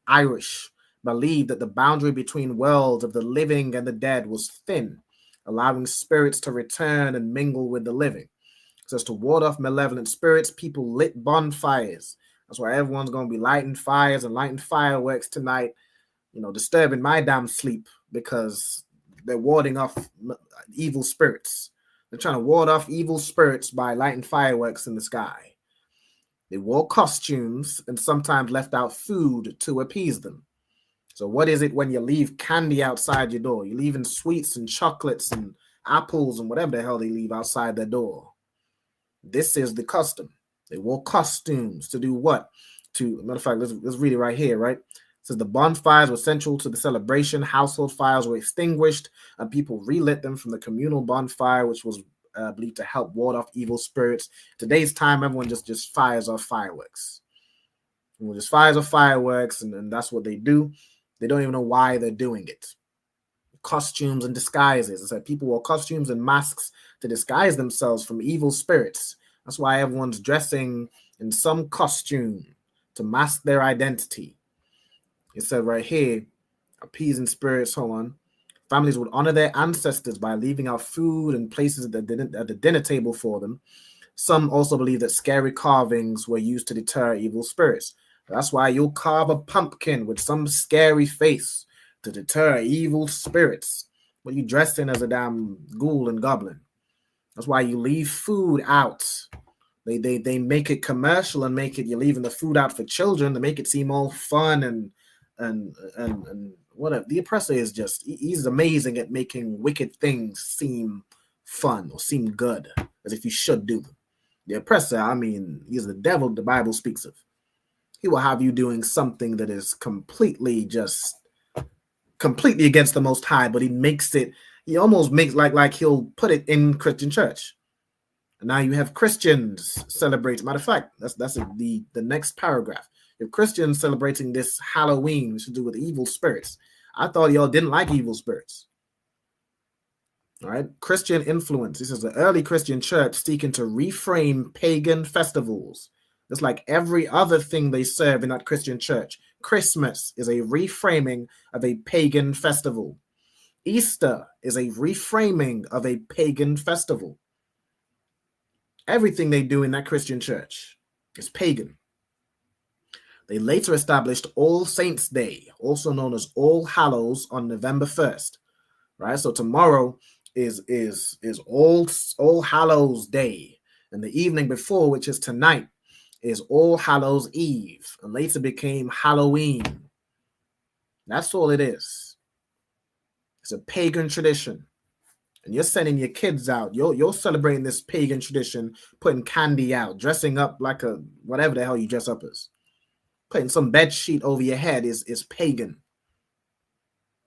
Irish, believed that the boundary between worlds of the living and the dead was thin, allowing spirits to return and mingle with the living. So as to ward off malevolent spirits, people lit bonfires, That's why everyone's gonna be lighting fires and lighting fireworks tonight, disturbing my damn sleep because they're warding off evil spirits. They're trying to ward off evil spirits by lighting fireworks in the sky. They wore costumes and sometimes left out food to appease them. So what is it when you leave candy outside your door? You're leaving sweets and chocolates and apples and whatever the hell they leave outside their door. This is the custom. They wore costumes to do what? Matter of fact, let's read it right here, right? It says the bonfires were central to the celebration. Household fires were extinguished and people relit them from the communal bonfire, which was believed to help ward off evil spirits. Today's time, everyone just fires off fireworks. Everyone just fires off fireworks, and that's what they do. They don't even know why they're doing it. Costumes and disguises. It's like people wore costumes and masks to disguise themselves from evil spirits. That's why everyone's dressing in some costume to mask their identity. It said right here, appeasing spirits, hold on. Families would honor their ancestors by leaving out food and places at the dinner table for them. Some also believe that scary carvings were used to deter evil spirits. That's why you'll carve a pumpkin with some scary face to deter evil spirits. What are you dressed in as a damn ghoul and goblin? That's why you leave food out. They make it commercial and make it, you're leaving the food out for children to make it seem all fun and whatever. The oppressor is he's amazing at making wicked things seem fun or seem good, as if you should do them. The oppressor, he's the devil the Bible speaks of. He will have you doing something that is completely against the Most High, but he almost makes like he'll put it in Christian church. And now you have Christians celebrating. Matter of fact, that's the next paragraph. You have Christians celebrating this Halloween, which to do with evil spirits. I thought y'all didn't like evil spirits. All right, Christian influence. This is the early Christian church seeking to reframe pagan festivals. Just like every other thing they serve in that Christian church. Christmas is a reframing of a pagan festival. Easter is a reframing of a pagan festival. Everything they do in that Christian church is pagan. They later established All Saints' Day, also known as All Hallows, on November 1st. Right? So tomorrow is All Hallows Day. And the evening before, which is tonight, is All Hallows Eve, and later became Halloween. That's all it is. It's a pagan tradition. And you're sending your kids out. You're celebrating this pagan tradition, putting candy out, dressing up like a whatever the hell you dress up as. Putting some bed sheet over your head is pagan.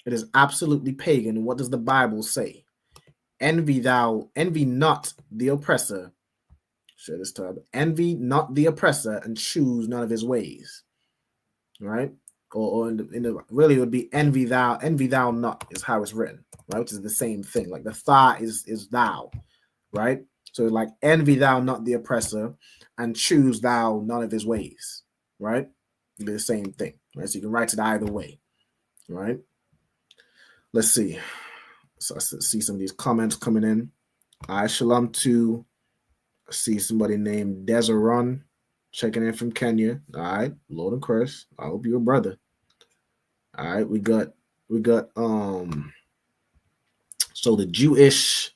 It is absolutely pagan. And what does the Bible say? Envy not the oppressor. Share this tab. Envy not the oppressor and choose none of his ways. Right? Or really it would be envy thou not is how it's written, right? Which is the same thing. Like the tha is thou, right? So like envy thou not the oppressor and choose thou none of his ways, right? It'd be the same thing, right? So you can write it either way, right? Let's see. So I see some of these comments coming in. Shalom to see somebody named Deseron checking in from Kenya. All right, Lord and Christ. I hope you're a brother. All right, we got so the Jewish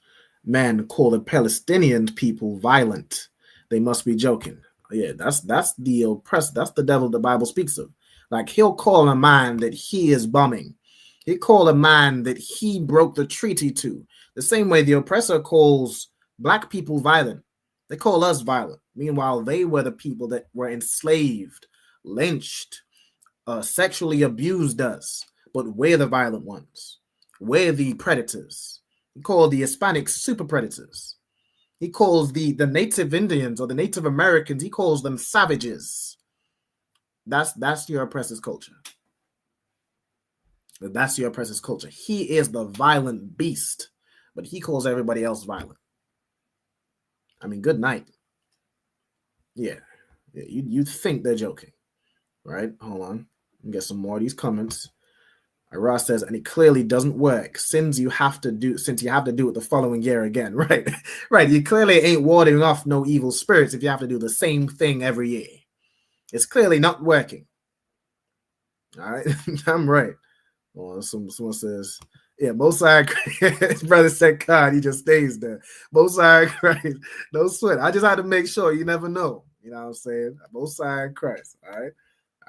men call the Palestinian people violent. They must be joking. Yeah, that's the oppressed. That's the devil the Bible speaks of. Like he'll call a man that he is bombing. He call a man that he broke the treaty to. The same way the oppressor calls black people violent. They call us violent. Meanwhile, they were the people that were enslaved, lynched, sexually abused us. But we're the violent ones. We're the predators. He called the Hispanics super predators. He calls the Native Indians or the Native Americans, he calls them savages. That's your oppressor's culture. That's your oppressor's culture. He is the violent beast, but he calls everybody else violent. I mean, good night. Yeah, you'd think they're joking, right? Hold on. Let me get some more of these comments. Ross says, and it clearly doesn't work since you have to do it the following year again, right? Right. You clearly ain't warding off no evil spirits if you have to do the same thing every year. It's clearly not working. All right, I'm right. Well, someone says, yeah, Most High, his brother said, God, he just stays there. Most High Christ, no sweat. I just had to make sure. You never know. You know what I'm saying? Most High Christ. All right,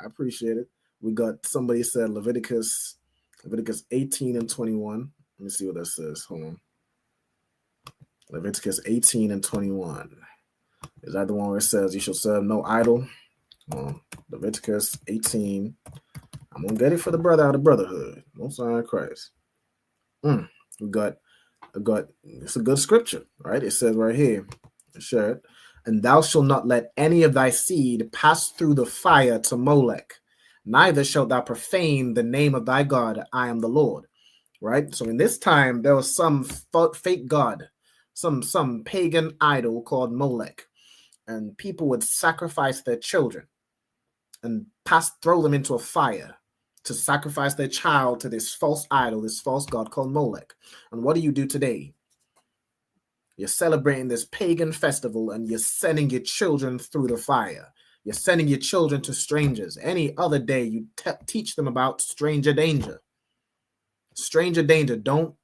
I appreciate it. We got somebody said Leviticus 18 and 21. Let me see what that says. Hold on. Leviticus 18 and 21. Is that the one where it says you shall serve no idol? Leviticus 18. I'm gonna get it for the brother out of brotherhood. Most High Christ. We got it's a good scripture, right? It says right here, share it. And thou shalt not let any of thy seed pass through the fire to Molech, neither shalt thou profane the name of thy God. I am the Lord. Right? So in this time, there was some fake god, some pagan idol called Molech, and people would sacrifice their children and throw them into a fire to sacrifice their child to this false idol, this false god called Molech. And what do you do today? You're celebrating this pagan festival and you're sending your children through the fire. You're sending your children to strangers. Any other day, you teach them about stranger danger. Stranger danger. Don't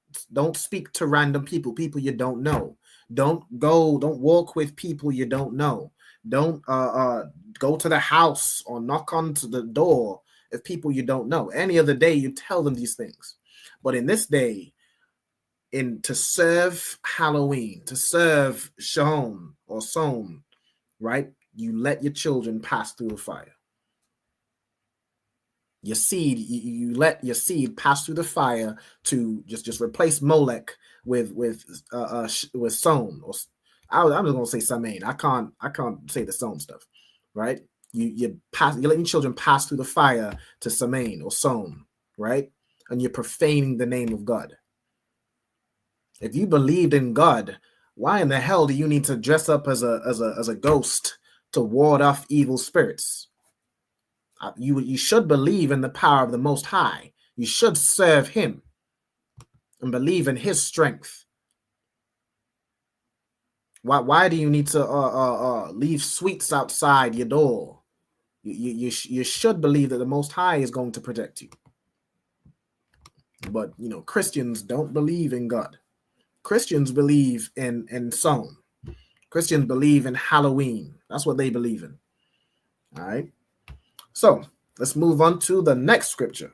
speak to random people you don't know. Don't walk with people you don't know. Don't go to the house or knock onto the door of people you don't know. Any other day, you tell them these things. But in this day, to serve Halloween, to serve Shahon or Som, right? You let your children pass through the fire. Your seed, you let your seed pass through the fire to just replace Molech with Som. Or I'm just gonna say Samhain. I can't say the Som stuff, right? You're letting children pass through the fire to Samhain or Som, right? And you're profaning the name of God. If you believed in God, why in the hell do you need to dress up as a ghost to ward off evil spirits? You should believe in the power of the Most High. You should serve Him and believe in His strength. Why do you need to leave sweets outside your door? You should believe that the Most High is going to protect you. But Christians don't believe in God. Christians believe in Som. Christians believe in Halloween. That's what they believe in. All right. So let's move on to the next scripture.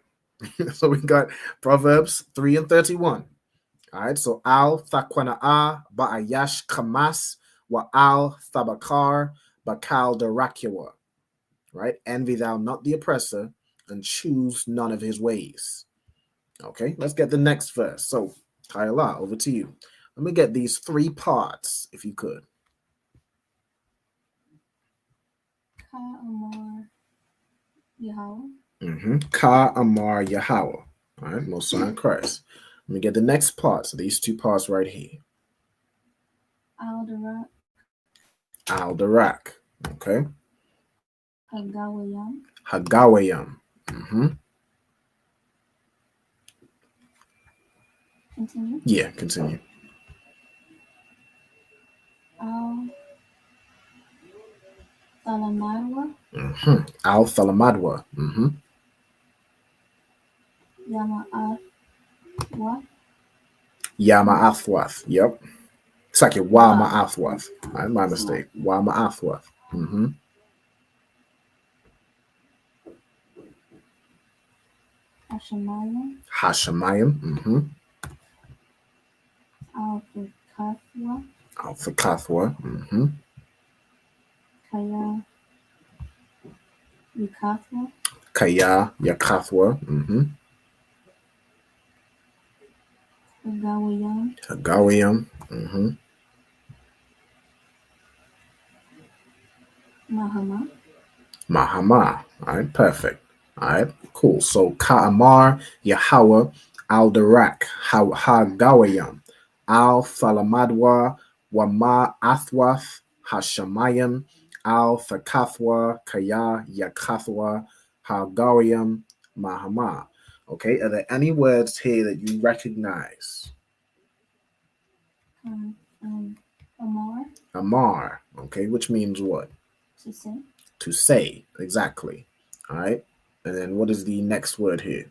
So we got Proverbs 3 and 31. All right. So al thakwanaa ba'ayash kamas wa al thabakar bakal darakiwa. Right. Envy thou not the oppressor and choose none of his ways. Okay. Let's get the next verse. So Kayla, over to you. Let me get these 3 parts, if you could. Ka Amar Yahweh. Ka Amar Yahweh. All right, Most High Christ. Let me get the next parts. So these 2 parts right here. Al-Darak. Al-Darak. Okay. Hagawayam. Hagawayam. Continue. Yeah, continue. Al-Thalamadwa. Al-Thalamadwa. Yama-Athwath. Yep. It's like Wa-Ma-Athwath. My mistake. Wa-Ma-Athwath. Hashemayim. Al-Thakathwa. Kaya Yakathwa. Hagawayam. Mahama. All right, perfect. All right, cool. So Ka'amar, Yahweh, Al-Darak, Hagawayam, Al-Thalamadwa, Wama Athwath, Hashemayim, Al-Thakathwa, Kaya Yakathwa, Hagawayam, Mahama. Okay, are there any words here that you recognize? Amar. Amar. Okay, which means what? To sing. To say, exactly. All right. And then what is the next word here?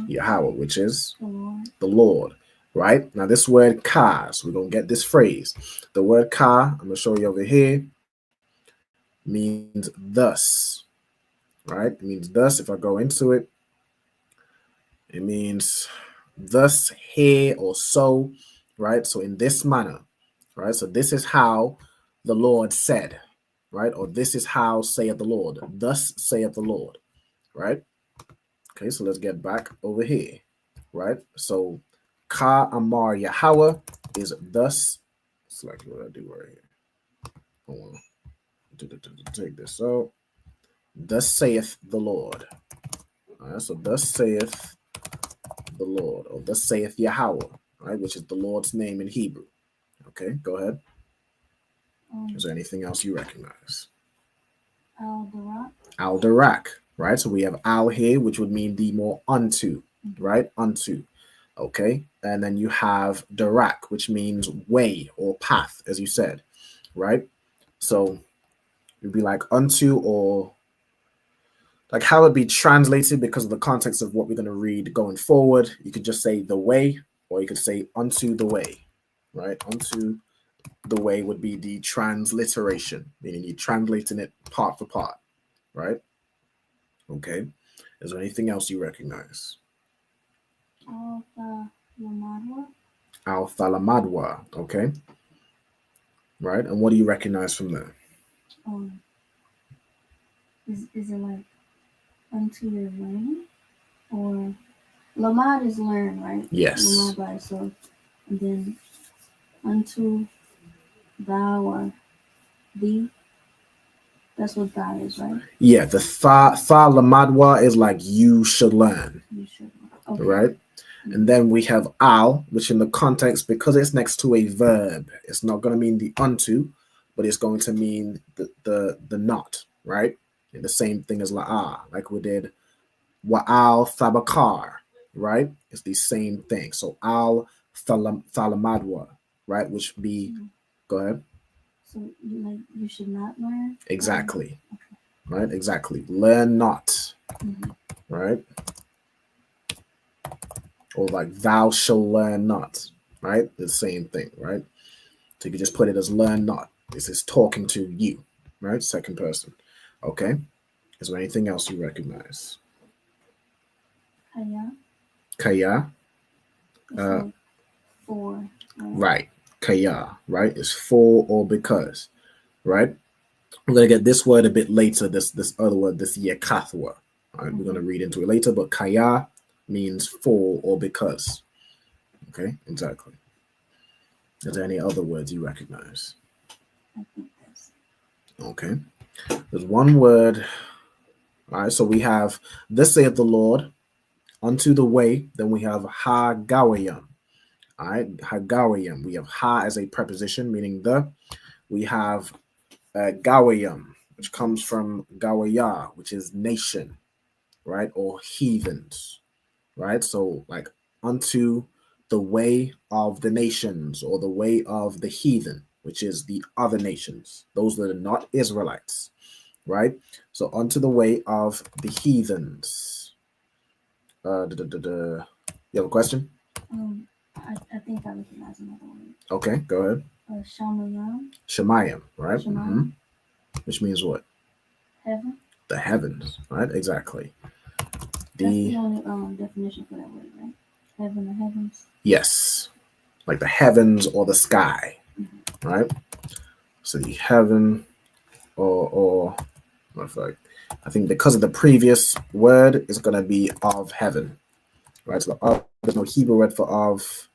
Yahweh, which is the Lord. Right? Now this word ka, so we're going to get this phrase. The word ka, I'm going to show you over here, means thus. Right? It means thus. If I go into it, it means thus, here, or so. Right? So in this manner. Right? So this is how the Lord said. Right? Or this is how saith the Lord. Thus saith the Lord. Right? Okay, so let's get back over here. Right? So Ka Amar Yahweh is thus. Select what I do right here. Hold on. Take this out. Thus saith the Lord. All right, so thus saith the Lord, or thus saith Yahweh, right, which is the Lord's name in Hebrew. Okay, go ahead. Is there anything else you recognize? Al-Darak, right? So we have al here, which would mean the more unto, right? Unto. Okay, and then you have Darak, which means way or path, as you said, right? So it'd be like unto, or like how it'd be translated because of the context of what we're going to read going forward. You could just say the way, or you could say unto the way, right? Unto the way would be the transliteration, meaning you're translating it part for part, right? Okay. Is there anything else you recognize? Al-Thalamadwa. Okay. Right. And what do you recognize from there? Is it like unto your learning? Or Lamad is learn, right? Yes. Lamad by itself. And then unto thou or thee. That's what that is, right? Yeah, the Thalamadwa is like you should learn. You should learn. Okay. Right? And then we have al, which in the context, because it's next to a verb, it's not going to mean the unto, but it's going to mean the not, right? And the same thing as la'ah, like we did wa'al thabakar, right? It's the same thing. So al thalamadwa, right? Which would be, go ahead. So you should not learn? Exactly. Okay. Right? Exactly. Learn not. Right? Or like thou shall learn not, right? The same thing, right? So you can just put it as learn not. This is talking to you, right? Second person. Okay. Is there anything else you recognize? Kaya. For. Right. Kaya, right? Is for or because, right? We're going to get this word a bit later, this other word, this yekathwa. All right, we're going to read into it later, but kaya means for or because. Okay, exactly. Is there any other words you recognize? Okay. There's one word. All right, so we have this saith the Lord, unto the way. Then we have ha-gawayam. All right, ha-gawayam. We have ha as a preposition, meaning the. We have gawayam, which comes from gawaya, which is nation, right? Or heathens. Right? So like unto the way of the nations, or the way of the heathen, which is the other nations, those that are not Israelites, right? So unto the way of the heathens. You have a question? I think I recognize another one. Okay, go ahead. Shemayim, right? Mm-hmm. Which means what? Heaven. The heavens, right? Exactly. That's the only definition for that word, right? Heaven, the heavens. Yes, like the heavens or the sky, right? So the heaven, or I think because of the previous word, it's gonna be of heaven, right? So there's no Hebrew word for of,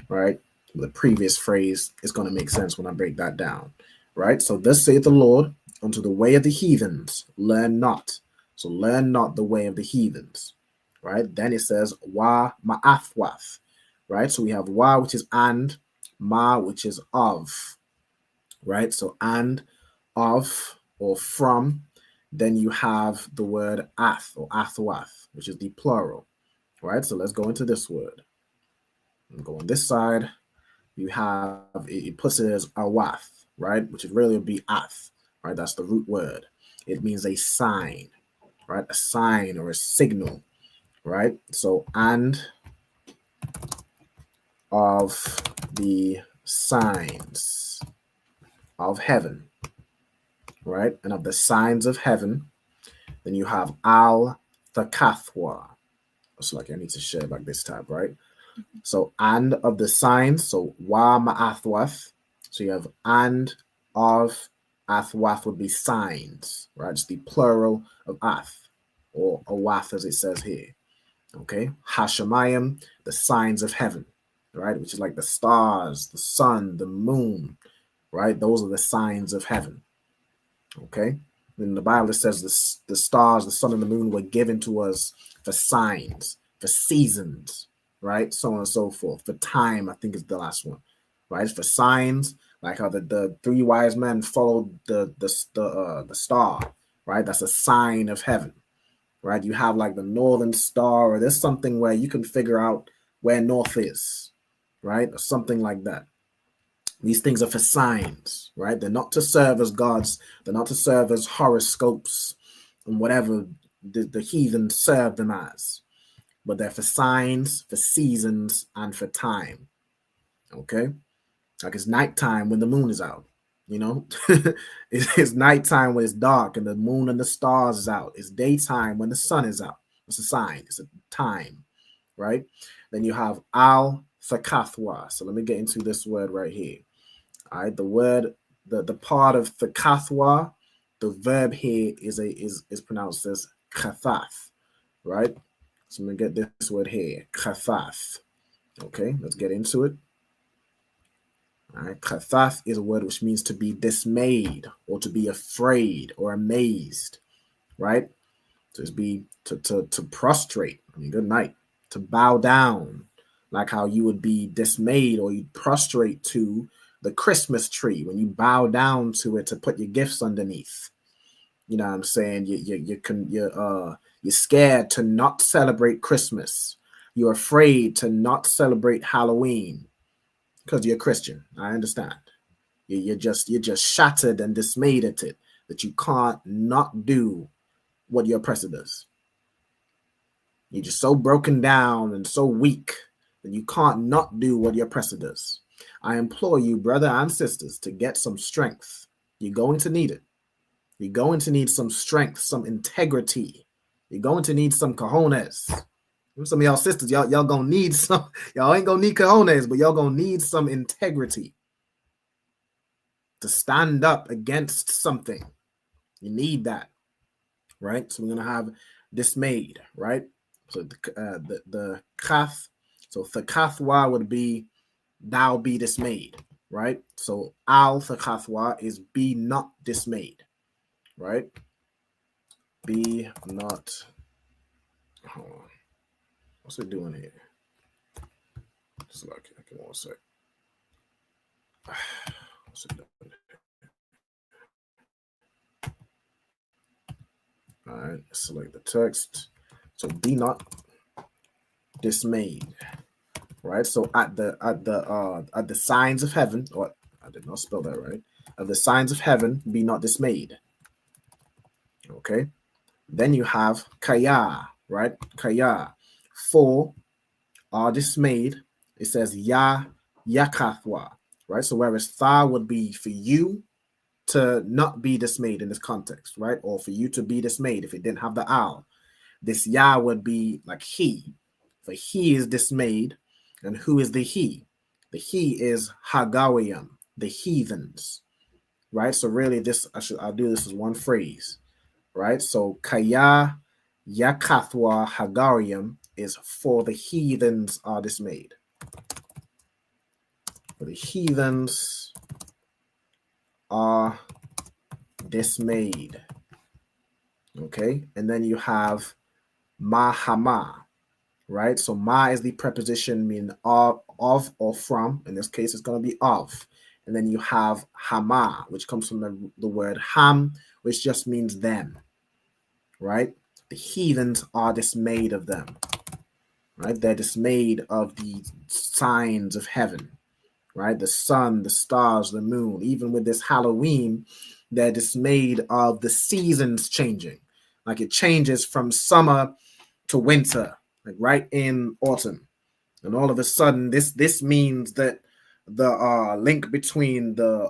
right? The previous phrase is gonna make sense when I break that down, right? So thus saith the Lord, unto the way of the heathens, learn not. So learn not the way of the heathens, right? Then it says wa ma'athwath, right? So we have wa, which is and, ma, which is of, right? So and, of, or from. Then you have the word ath, or athwath, which is the plural, right? So let's go into this word. And go on this side. You have, it puts it as awath, right? Which would really be ath. right? That's the root word. It means a sign, right? A sign or a signal, right? So, and of the signs of heaven, right? And of the signs of heaven, then you have al thakathwa. So like I need to share back this tab, right? So and of the signs, so wa ma'athwath. So you have and of athwath would be signs, right? It's the plural of ath or awath as it says here. Okay, Hashemayim, the signs of heaven, right? Which is like the stars, the sun, the moon, right? Those are the signs of heaven. Okay, in the Bible it says the stars, the sun, and the moon were given to us for signs, for seasons, right? So on and so forth. For time, I think is the last one, right? For signs, like how the three wise men followed the star, right? That's a sign of heaven. Right, you have like the northern star, or there's something where you can figure out where north is, right, or something like that. These things are for signs, right? They're not to serve as gods. They're not to serve as horoscopes and whatever the heathen serve them as, but they're for signs, for seasons, and for time. Okay, like it's nighttime when the moon is out. You know, it's nighttime when it's dark and the moon and the stars is out. It's daytime when the sun is out. It's a sign. It's a time, right? Then you have al thakathwa. So let me get into this word right here. All right, the word, the part of thakathwa, the verb here is pronounced as kathath, right? So I'm gonna get this word here, kathath. Okay, let's get into it. All right, kathath is a word which means to be dismayed or to be afraid or amazed, right? To be to prostrate. I mean, good night. To bow down, like how you would be dismayed or you prostrate to the Christmas tree when you bow down to it to put your gifts underneath. You know what I'm saying? You're scared to not celebrate Christmas. You're afraid to not celebrate Halloween. Because you're a Christian, I understand. You're just shattered and dismayed at it that you can't not do what your oppressor does. You're just so broken down and so weak that you can't not do what your oppressor does. I implore you, brother and sisters, to get some strength. You're going to need it. You're going to need some strength, some integrity. You're going to need some cojones. Some of y'all sisters, y'all gonna need some. Y'all ain't gonna need cojones, but y'all gonna need some integrity to stand up against something. You need that, right? So we're gonna have dismayed, right? So the kath, so thakathwa would be thou be dismayed, right? So al thakathwa is be not dismayed, right? Be not. Hold on. What's it doing here? Just like give me one sec. What's it doing? All right, select the text. So be not dismayed. Right. So at the signs of heaven, or I did not spell that right. At the signs of heaven, be not dismayed. Okay. Then you have kaya, right? Kaya. For are dismayed, it says ya yakathwa, right? So whereas tha would be for you to not be dismayed in this context, right? Or for you to be dismayed if it didn't have the al. This ya would be like he, for he is dismayed. And who is the he? The he is Hagawiyam, the heathens, right? So really this, I'll do this as one phrase, right? So kaya yakathwa Hagawiyam is for the heathens are dismayed. For the heathens are dismayed. Okay, and then you have mahama, right? So ma is the preposition meaning of or from. In this case, it's going to be of. And then you have hama, which comes from the word ham, which just means them, right? The heathens are dismayed of them, right? They're dismayed of the signs of heaven, right? The sun, the stars, the moon. Even with this Halloween, They're dismayed of the seasons changing. Like it changes from summer to winter, like right in autumn. And all of a sudden, this means that the link between the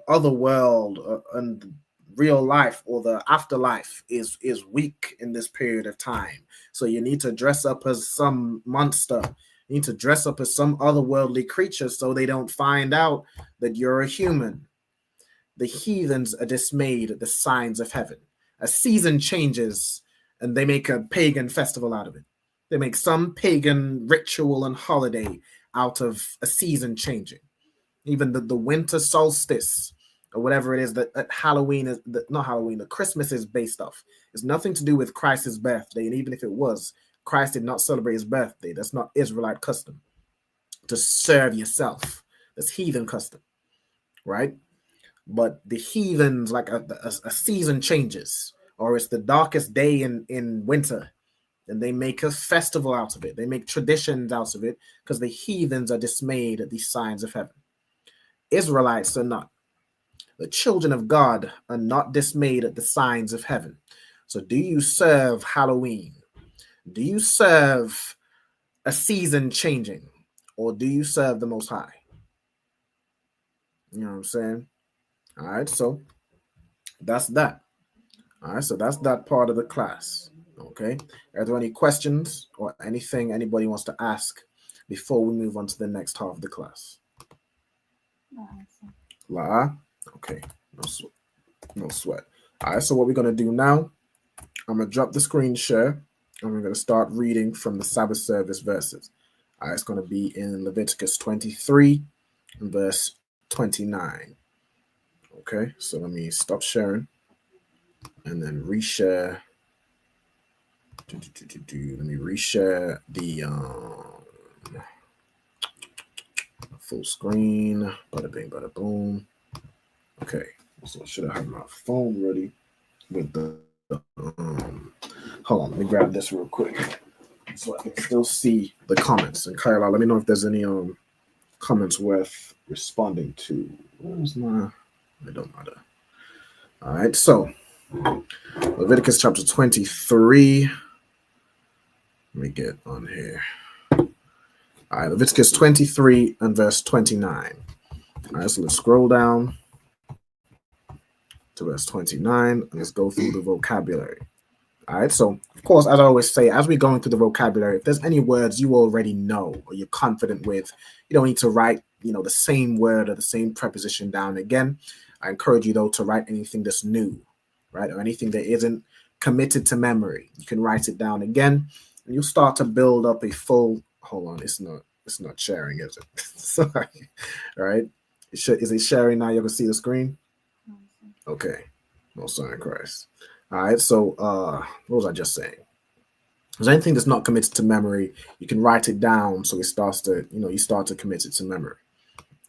other world and real life or the afterlife is weak in this period of time. So you need to dress up as some monster. You need to dress up as some otherworldly creature so they don't find out that you're a human. The heathens are dismayed at the signs of heaven. A season changes and they make a pagan festival out of it. They make some pagan ritual and holiday out of a season changing. Even the winter solstice or whatever it is that Halloween is, not Halloween, the Christmas is based off. It's nothing to do with Christ's birthday. And even if it was, Christ did not celebrate his birthday. That's not Israelite custom. To serve yourself. That's heathen custom, right? But the heathens, like a season changes, or it's the darkest day in winter, and they make a festival out of it. They make traditions out of it because the heathens are dismayed at these signs of heaven. Israelites are not. The children of God are not dismayed at the signs of heaven. So do you serve Halloween? Do you serve a season changing? Or do you serve the Most High? You know what I'm saying? All right, so that's that. All right, so that's that part of the class. Okay, are there any questions or anything anybody wants to ask before we move on to the next half of the class? La, okay, no sweat. All right, so what we're gonna do now, I'm gonna drop the screen share and we're gonna start reading from the Sabbath service verses. All right, it's gonna be in Leviticus 23 and verse 29. Okay, so let me stop sharing and then reshare. Let me reshare the full screen. Bada bing, bada boom. Okay, so I should have had my phone ready with the. Hold on, let me grab this real quick so I can still see the comments. And Kyla, let me know if there's any comments worth responding to. Where's my? It don't matter. All right, so Leviticus chapter 23. Let me get on here. All right, Leviticus 23 and verse 29. All right, so let's scroll down to verse 29 and let's go through the vocabulary. All right, so of course, as I always say, as we're going through the vocabulary, if there's any words you already know or you're confident with, you don't need to write, the same word or the same preposition down again. I encourage you, though, to write anything that's new, right, or anything that isn't committed to memory. You can write it down again, and you'll start to build up a full. Hold on, it's not sharing, is it? Sorry. All right, is it sharing now? You can see the screen. Okay, no sign of Christ. All right, so what was I just saying? There's anything that's not committed to memory, you can write it down so it starts to, you start to commit it to memory.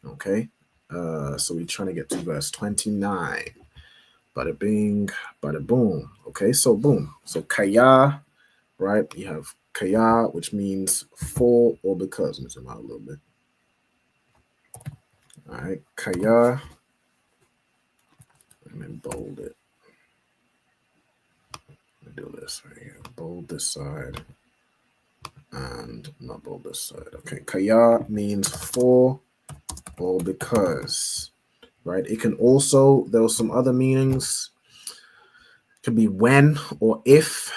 Okay, so we're trying to get to verse 29. Bada bing, bada boom. Okay, so boom. So kaya, right? You have kaya, which means for or because. Let me zoom out a little bit. All right, kaya. And then bold it. Let me do this right here. Bold this side. And not bold this side. Okay, kaya means for or because, right? It can also, there are some other meanings. It could be when or if.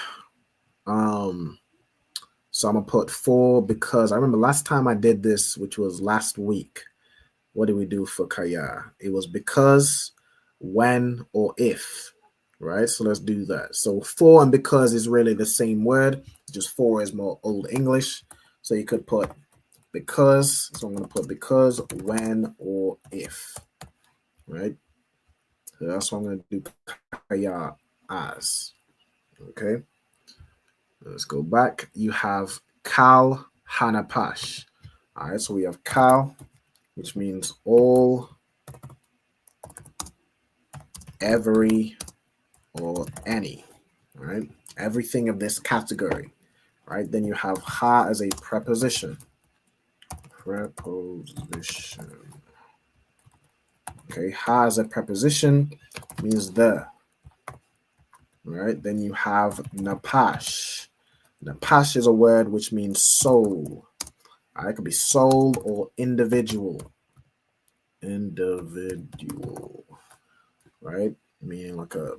So I'm gonna put for because. I remember last time I did this, which was last week. What did we do for kaya? It was because, when, or if, right? So let's do that. So for and because is really the same word. Just for is more Old English. So you could put because. So I'm going to put because, when, or if, right? So that's what I'm going to do kaya as. Okay. Let's go back. You have kal hanapash. All right. So we have kal, which means all, every, or any, right? Everything of this category, right? Then you have ha as a preposition. Preposition. Okay, ha is a preposition, means the. All right, then you have napash. Napash is a word which means soul. All right, it could be soul or individual. Individual, right? Meaning like a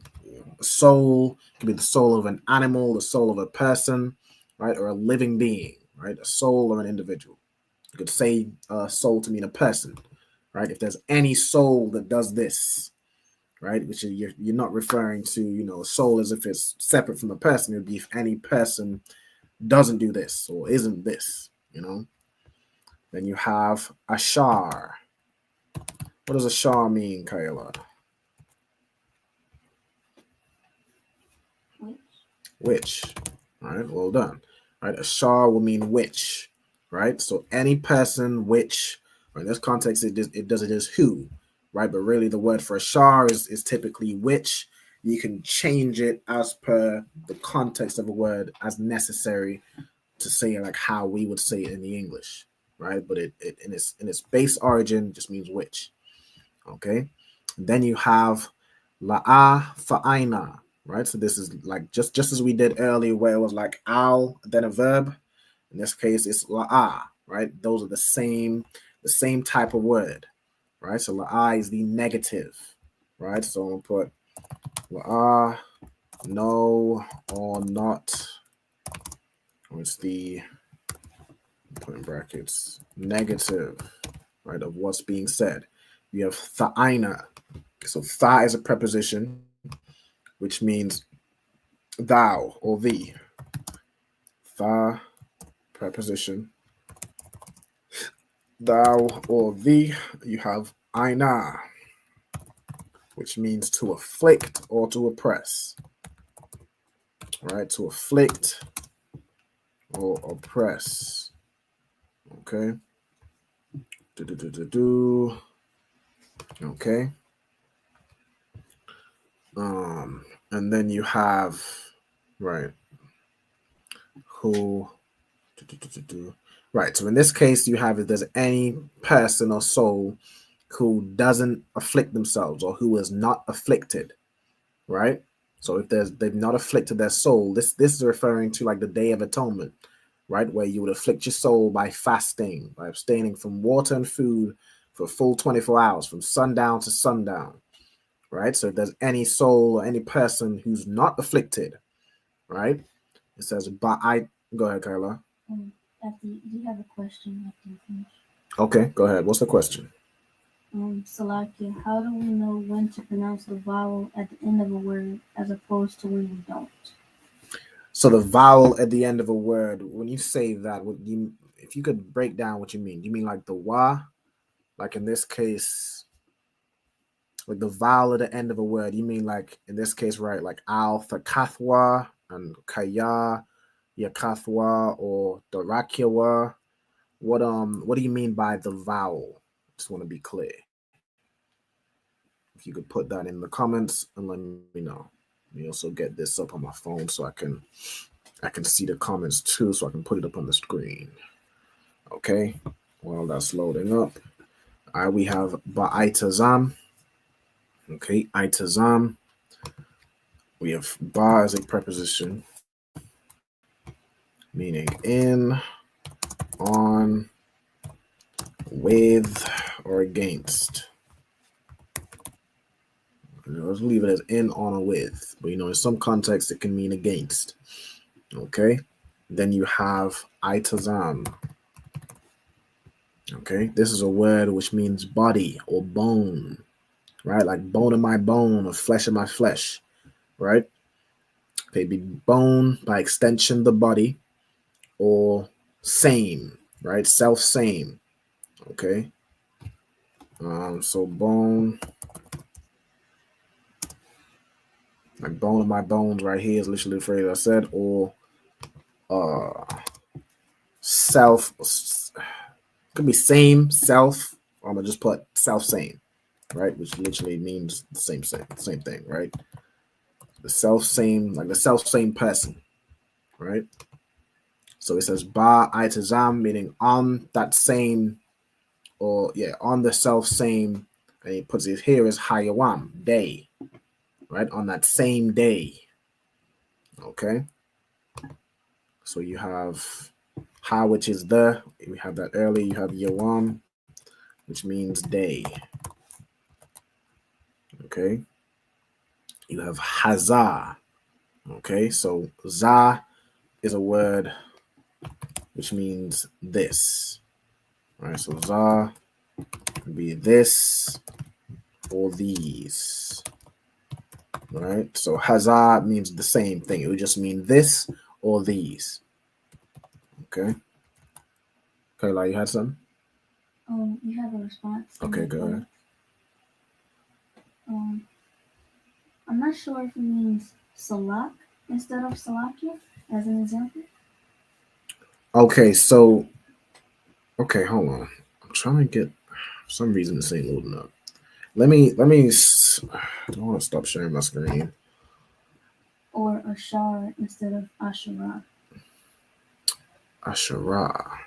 soul. It could be the soul of an animal, the soul of a person, right? Or a living being, right? A soul or an individual. You could say soul to mean a person, right? If there's any soul that does this, right? Which you're not referring to, soul as if it's separate from a person. It would be if any person doesn't do this or isn't this, Then you have ashar. What does ashar mean, Kayla? Which. All right, well done. All right, ashar will mean which, right? So any person, which, or in this context, it does it as who, right? But really the word for ashar is typically which. You can change it as per the context of a word as necessary to say like how we would say it in the English, right? But it in its base origin just means which. Okay. And then you have la'a fa'aina, right? So this is like just as we did earlier where it was like al, then a verb. In this case, it's la'a, right? Those are the same type of word, right? So la'a is the negative, right? So I'm gonna put la'a, no or not. Or it's the, put in brackets, negative, right, of what's being said. You have tha'aina. So tha is a preposition, which means thou or thee. Tha, preposition. Thou or thee. You have aina, which means to afflict or to oppress. Right, to afflict or oppress. Okay. Okay. And then you have, right, who, right. So in this case, you have if there's any person or soul who doesn't afflict themselves or who is not afflicted, right? So if they've not afflicted their soul, this is referring to like the Day of Atonement, right? Where you would afflict your soul by fasting, by abstaining from water and food for a full 24 hours, from sundown to sundown. Right? So if there's any soul or any person who's not afflicted, right? It says, but I, go ahead, Kyla. Do you have a question after you finish? Okay, go ahead. What's the question? Salakia, how do we know when to pronounce the vowel at the end of a word as opposed to when we don't? So the vowel at the end of a word, when you say that, if you could break down what you mean. You mean like the wa? Like in this case, like the vowel at the end of a word, you mean like in this case, right? Like al thakathwa and kaya yakathwa or darakiwa. What do you mean by the vowel? Just want to be clear. If you could put that in the comments and let me know. Let me also get this up on my phone so I can see the comments too, so I can put it up on the screen. Okay, well that's loading up. All right, we have ba'itazam. Okay, itazam. We have ba as a preposition, meaning in, on, with, or against. Let's leave it as in, on, or with. But in some contexts it can mean against. Okay. Then you have itazam. Okay. This is a word which means body or bone. Right? Like bone of my bone or flesh of my flesh. Right? Okay, be bone, by extension, the body, or same, right? Self-same. Okay. So bone, like bone of my bones right here is literally the phrase I said, or self, could be same, self, or I'm gonna just put self-same, right? Which literally means the same thing, right? The self-same, like the self-same person, right? So it says ba itazam, meaning on that same, or on the self-same and he puts it here as Hayawam, day, right? On that same day. Okay. So you have Ha, which is the, we have that earlier. You have Yawam, which means day. Okay. You have Hazah. Okay. So Za is a word which means this. All right. So Za would be this or these. All right. So Hazah means the same thing. It would just mean this or these. Okay. Kayla, you had some? You have a response. Okay, go ahead. I'm not sure if it means Salak instead of Salakia as an example. Okay, so hold on. I'm trying to get, for some reason this ain't loading up. Let me I don't want to stop sharing my screen. Or Ashar instead of Asherah. Asherah.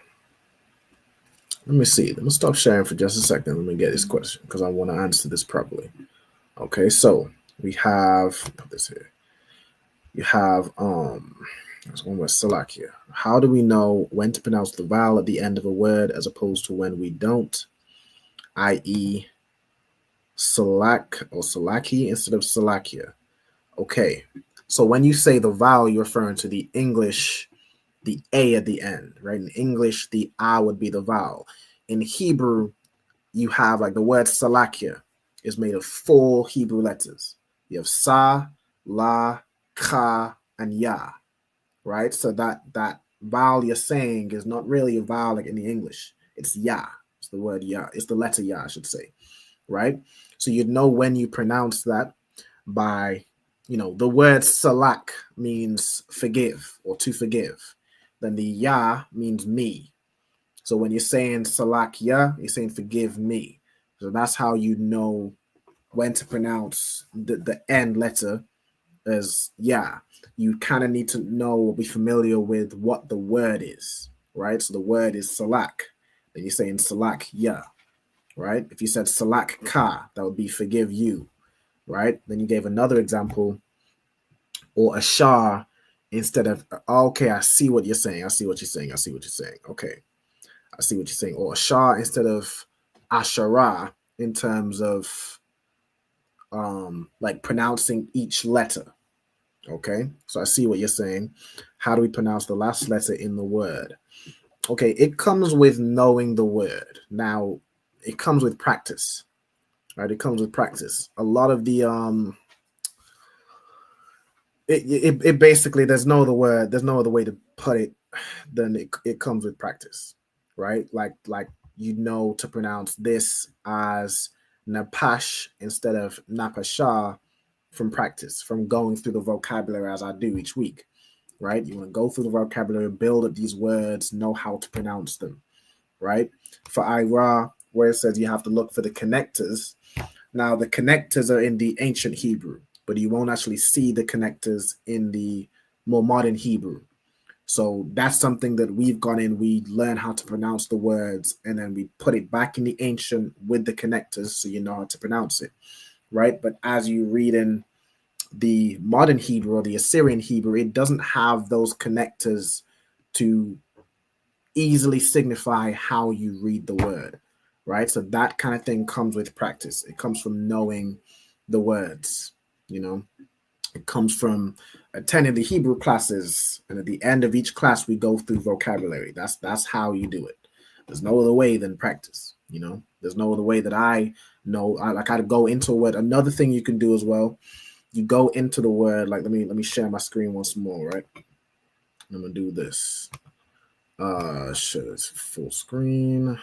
Let me see. Let me stop sharing for just a second. Let me get this question because I want to answer this properly. Okay, so we have, put this here. You have there's one with Salakia. How do we know when to pronounce the vowel at the end of a word as opposed to when we don't? I.e. Salak or Salaki instead of Salakia. Okay, so when you say the vowel, you're referring to the English, the A at the end, right? In English, the A would be the vowel. In Hebrew, you have like the word Salakia is made of 4 Hebrew letters. You have Sa, La, Ka, and Ya, right? So that vowel you're saying is not really a vowel like in the English. It's Ya. It's the word Ya. It's the letter Ya, I should say, right? So you'd know when you pronounce that by, the word Salak means forgive or to forgive. Then the Ya means me. So when you're saying Salak Ya, you're saying forgive me. So that's how you know when to pronounce the end letter as Ya. You kind of need to know or be familiar with what the word is, right? So the word is Salak. Then you're saying Salak Ya, right? If you said Salak Ka, that would be forgive you, right? Then you gave another example, or Ashar instead of, okay, I see what you're saying. Okay. I see what you're saying. Or Ashar instead of Asherah in terms of like pronouncing each letter. Okay, so I see what you're saying. How do we pronounce the last letter in the word? Okay, it comes with knowing the word. Now, it comes with practice, right? It comes with practice. A lot of the it basically, there's no other way to put it than it comes with practice, right? Like to pronounce this as Napash instead of Napashah from practice, from going through the vocabulary as I do each week, right? You want to go through the vocabulary, build up these words, know how to pronounce them, right? For Ira, where it says you have to look for the connectors. Now, the connectors are in the ancient Hebrew, but you won't actually see the connectors in the more modern Hebrew. So that's something that we've gone in, we learn how to pronounce the words, and then we put it back in the ancient with the connectors so you know how to pronounce it, right? But as you read in the modern Hebrew or the Assyrian Hebrew, it doesn't have those connectors to easily signify how you read the word, right? So that kind of thing comes with practice. It comes from knowing the words, It comes from attending the Hebrew classes, and at the end of each class, we go through vocabulary. That's how you do it. There's no other way than practice, There's no other way that I know. I got to go into a word. Another thing you can do as well, you go into the word. Like, let me share my screen once more, right? I'm gonna do this. Shit, it's full screen,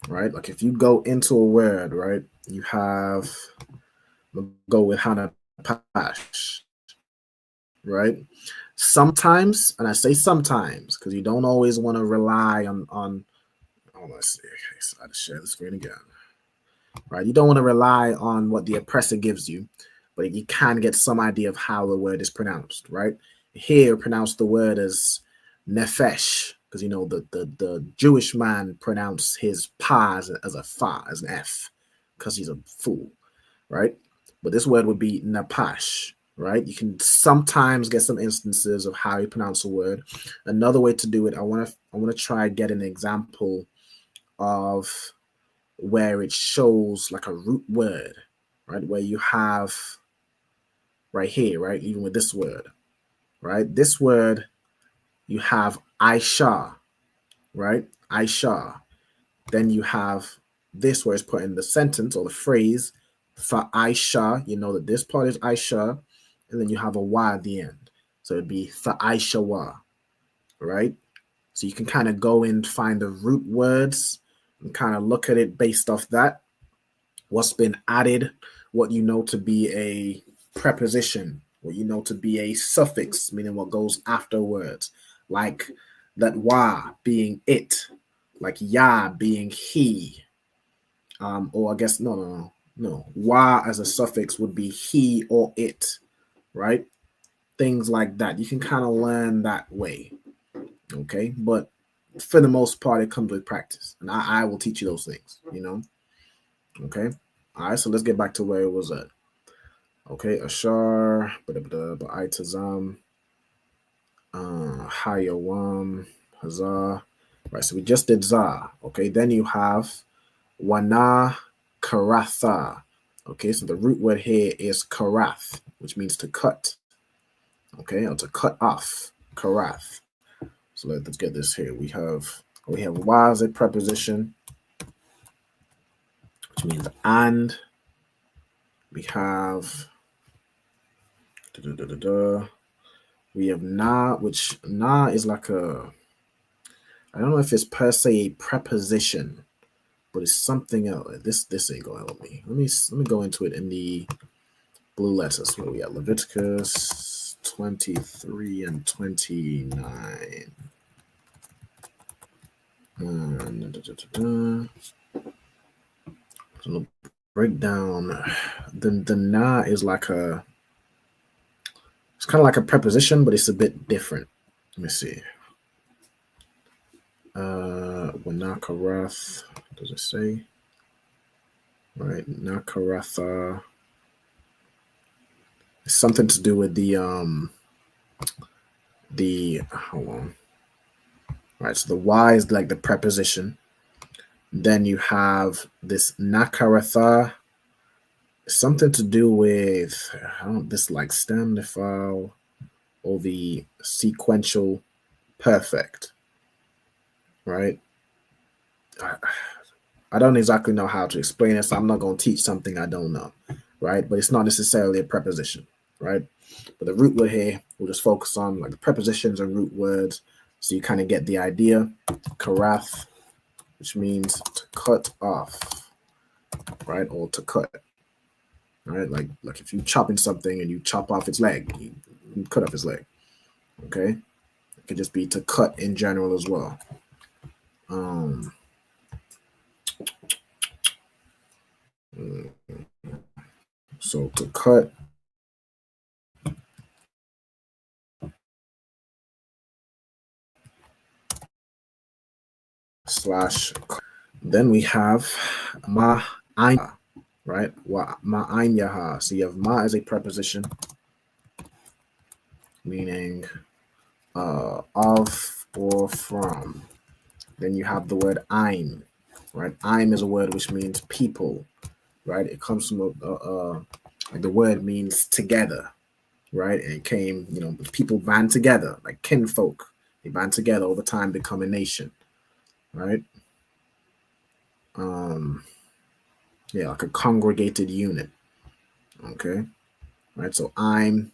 right? Like if you go into a word, right, you have, go with Hanapash, right? Sometimes, and I say sometimes because you don't always want to rely on let's see. Okay, so I just share the screen again, right? You don't want to rely on what the oppressor gives you, but you can get some idea of how the word is pronounced, right? Here, pronounce the word as nefesh, because the Jewish man pronounced his pa as a fa, as an F, because he's a fool, right? But this word would be napash, right? You can sometimes get some instances of how you pronounce a word. Another way to do it, I want to try get an example of where it shows like a root word, right? Where you have right here, right? Even with this word, right? This word, you have Aisha, right? Aisha. Then you have this where it's put in the sentence or the phrase for Aisha. You know that this part is Aisha, and then you have a wa at the end. So it'd be for Aisha wa, right? So you can kind of go and find the root words and kind of look at it based off that. What's been added, what you know to be a preposition, what you know to be a suffix, meaning what goes afterwards, like that wa being it, like ya being he, or I guess no. Wa as a suffix would be he or it, right? Things like that. You can kind of learn that way, okay? But for the most part, it comes with practice, and I will teach you those things, okay? All right, so let's get back to where it was at. Okay, Ashar, Ba'itazam, Hayawam, Hazar. Right, so we just did Za. Okay, then you have Wana Karatha. Okay, so the root word here is Karath, which means to cut. Okay, or to cut off. Karath. So let's get this here. We have wa as a preposition, which means and. We have we have na, which na is like a, I don't know if it's per se a preposition, but it's something else. This ain't gonna help me. Let me go into it in the blue letters. Where we got Leviticus 23 and 29. So break down. The na is like a, it's kind of like a preposition, but it's a bit different. Let me see. Wanakarath, does it say? Right, Nakaratha. It's something to do with the hold on. Right, so the Y is like the preposition. Then you have this Nakaratha. Something to do with this like stem, the file, or the sequential perfect, right? I don't exactly know how to explain it, so I'm not going to teach something I don't know, right? But it's not necessarily a preposition, right? But the root word here, we'll just focus on like the prepositions and root words, so you kind of get the idea. Karath, which means to cut off, right? Or to cut. Right, like if you're chopping something and you chop off its leg, you cut off its leg. Okay, it could just be to cut in general as well. So to cut, slash. Then we have ma'ayin, right? Ma'ayin yaha. So you have ma as a preposition, meaning of or from. Then you have the word aim, right? Aim is a word which means people, right? It comes from like the word means together, right? And it came, people band together, like kinfolk. They band together over time, become a nation, right? Yeah, like a congregated unit. Okay, right? So I'm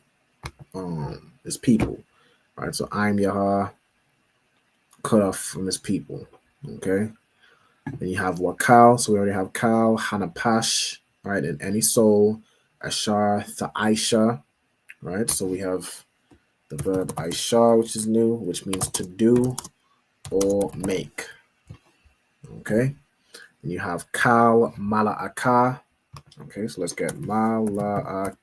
is people, right? So I'm Yahah, cut off from his people. Okay. Then you have Wakal. So we already have Kal, Hanapash, right? And any soul, Ashar, Tha'aisha, right? So we have the verb Aisha, which is new, which means to do or make. Okay. Then you have Kal, Mala'aka. Okay, so let's get Mala'aka.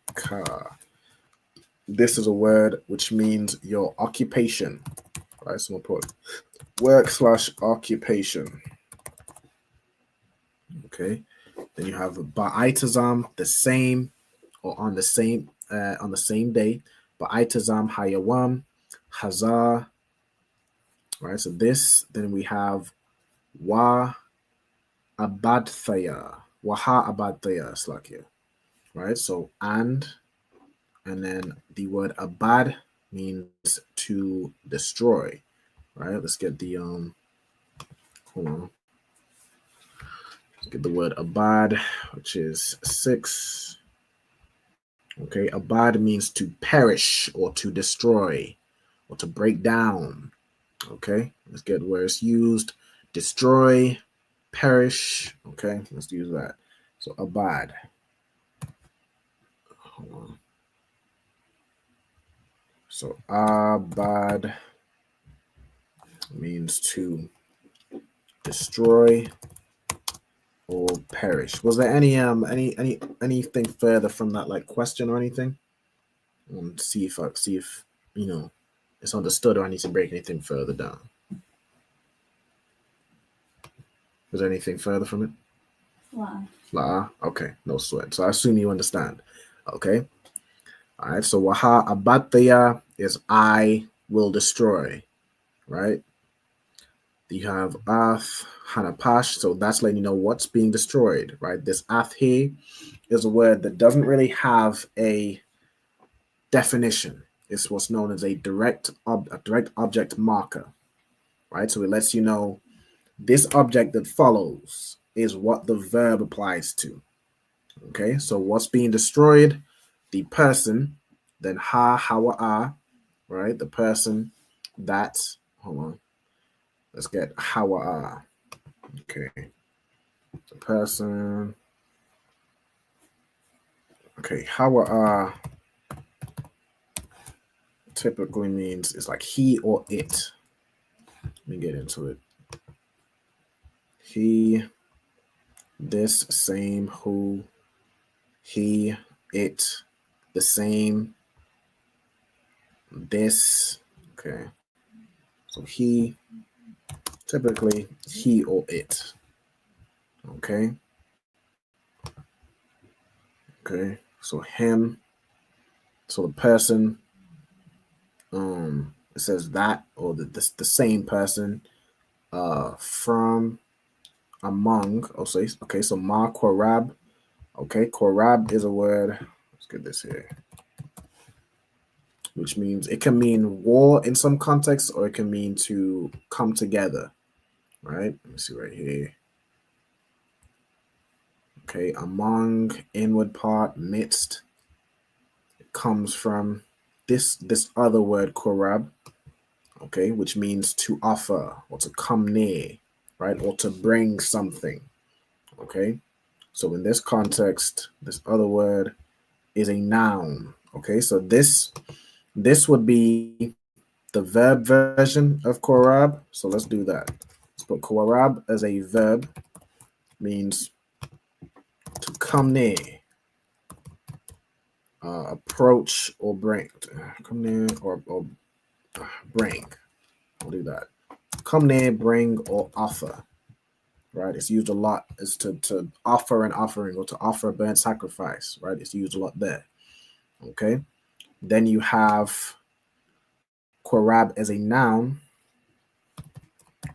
This is a word which means your occupation. Right, so we'll put work / occupation. Okay, Then you have ba'itazam, the same, or on the same day. Ba'itazam hayawam, hazar. Right. So this. Then we have wa abadthaya, waha abadthaya, slakia. Right. So and then the word abad means to destroy. Right. Let's get the hold on. Let's get the word abad, which is 6. Okay, abad means to perish or to destroy or to break down. Okay, let's get where it's used. Destroy, perish. Okay, let's use that. So abad. Hold on. So abad means to destroy or perish. Was there anything further from that, like question or anything? See if it's understood, or I need to break anything further down. Was there anything further from it? La. Okay, no sweat. So I assume you understand. Okay. All right. So waha abataya is I will destroy. Right. You have ath hanapash, so that's letting you know what's being destroyed. Right. This ath here is a word that doesn't really have a definition. It's what's known as a direct object marker. Right. So it lets you know this object that follows is what the verb applies to. Okay, so what's being destroyed? The person, then hawa, right? The person, that, hold on. Let's get hawa. Okay. The person. Okay, hawa typically means it's like he or it. Let me get into it. He, this, same, who, he, it, the same, this. Okay. So he, typically he or it. Okay. Okay. So him. So the person. It says that, or the same person. From, among. Oh, so okay. So ma korab. Okay, korab is a word. Let's get this here. Which means it can mean war in some contexts, or it can mean to come together. Right? Let me see right here. Okay, among, inward part, midst. It comes from this other word, korab. Okay, which means to offer or to come near, right? Or to bring something. Okay, so in this context, this other word is a noun. Okay, so this would be the verb version of korab. So let's do that. Let's put korab as a verb, means to come near, approach, or bring. Come near or bring. I'll do that. Come near, bring, or offer. Right? It's used a lot as to offer an offering, or to offer a burnt sacrifice. Right? It's used a lot there. Okay. Then you have korab as a noun,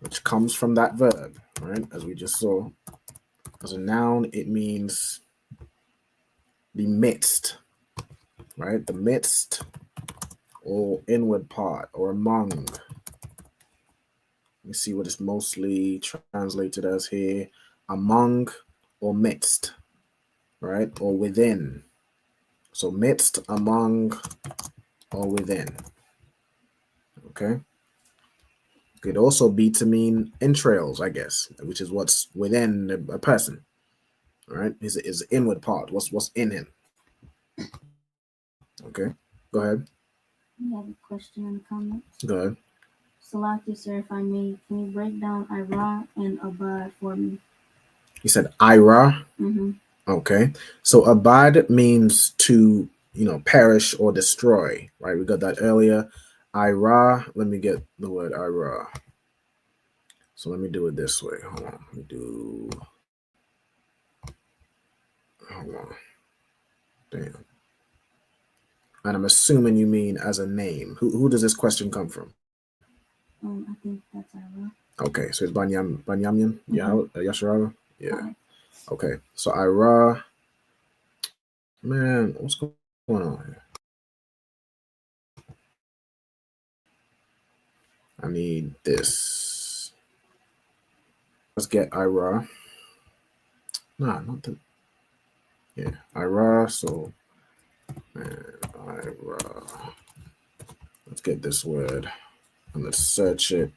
which comes from that verb. Right? As we just saw. As a noun, it means the midst. Right? The midst, or inward part, or among. Let me see what it's mostly translated as here. Among, or midst, right? Or within. So midst, among, or within. Okay. Could also be to mean entrails, I guess, which is what's within a person. Right? Is the inward part. What's in him. Okay. Go ahead. You have a question and comments? Go ahead. Salaki, sir, if I may, can you break down Ira and Abad for me? You said Ira? Mm-hmm. Okay. So Abad means to, perish or destroy, right? We got that earlier. Ira, let me get the word Ira. So let me do it this way. Hold on. Let me do Hold on. Damn. And I'm assuming you mean as a name. Who does this question come from? I think that's Ira. Okay, so it's Banyamin, Yasharala? Yeah. Okay, so Ira. Man, what's going on here? I need this. Let's get Ira. Nah, not the. Yeah, Ira. So, Ira. Let's get this word and let's search it.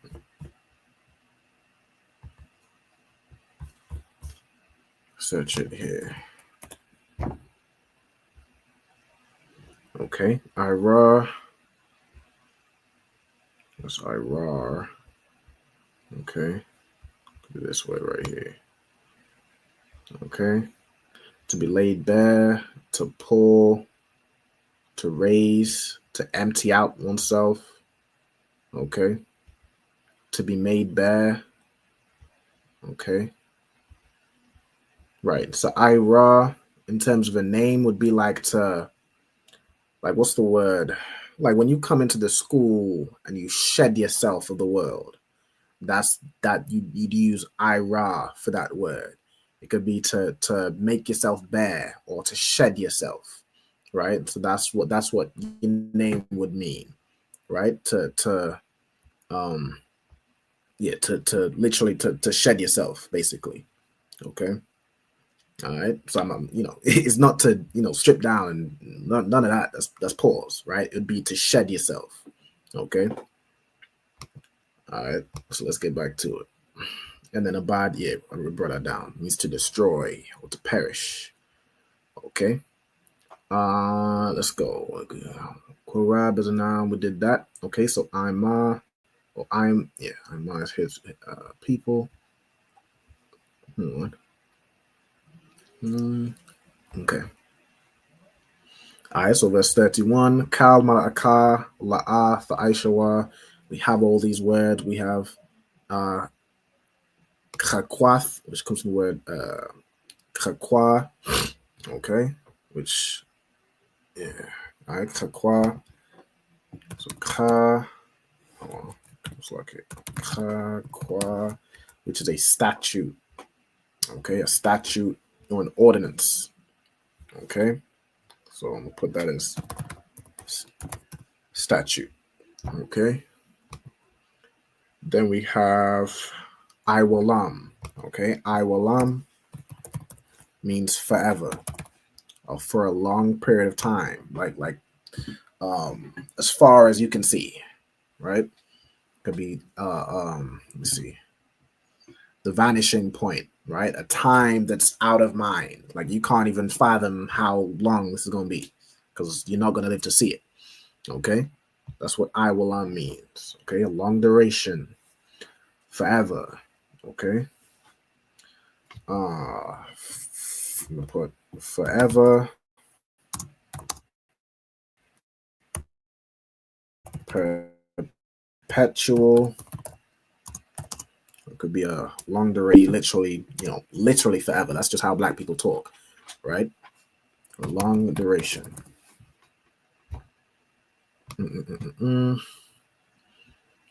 Search it here. Okay, Ira. That's Ira. Okay, do this way right here. Okay, to be laid bare, to pull, to raise, to empty out oneself. Okay, to be made bare. Okay, right. So Ira, in terms of a name, would be like to, like, what's the word? Like when you come into the school and you shed yourself of the world. That's that you'd use Ira for that word. It could be to make yourself bare or to shed yourself, right? So that's what your name would mean, right? To literally to shed yourself, basically. Okay. All right. So I'm it's not to strip down and none of that. That's pause, right? It'd be to shed yourself. Okay. All right. So let's get back to it. And then abad, yeah, I brought that down. It means to destroy or to perish. Okay. Let's go. Korab is a noun. We did that. Okay, so Ima, or Ima is his people. Hold on. Okay. All right, so verse 31. Kal Mala'aka La'a for Aishawa. We have all these words. We have Chakwath, which comes from the word Chakwa. Okay, which all right, Chakwa. So Ka, hold on, looks like it. Chakwa, which is a statute. Okay, a statute or an ordinance. Okay, so I'm gonna put that as statute. Okay, then we have Iwalam. Okay, Iwalam means forever or for a long period of time, like as far as you can see, right? Could be let's see, the vanishing point, right? A time that's out of mind, like you can't even fathom how long this is going to be because you're not going to live to see it. Okay, that's what Iwalam means. Okay, a long duration, forever. Okay, I'm gonna put forever, perpetual. It could be a long duration, literally forever. That's just how Black people talk, right? A long duration.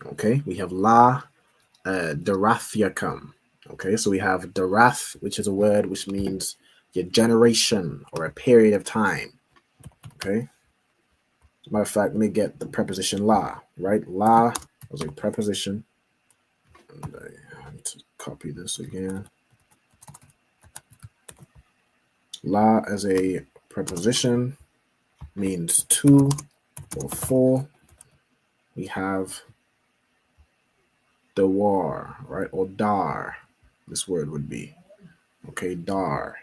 Okay, we have La Darathiacum. Okay, so we have Darath, which is a word which means your generation or a period of time. Okay. As a matter of fact, let me get the preposition La, right? La was a preposition. And I need to copy this again. La as a preposition means to or for. We have Dawar, right? Or Dar. This word would be. Okay, Dar.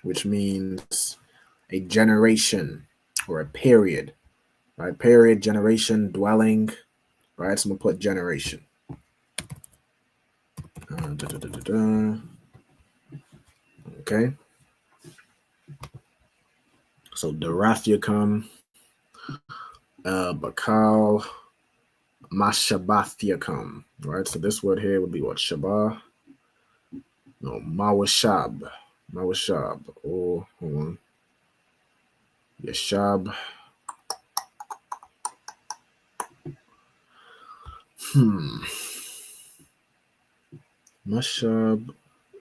Which means a generation or a period. Right? Period, generation, dwelling. Right? So I'm gonna put generation. Okay. So Darathiacum, Bakal, Mashabathiacum. Right? So this word here would be what? Shabah. No, Mawashab. Mawashab. Oh, hold on. Yashab. Mashab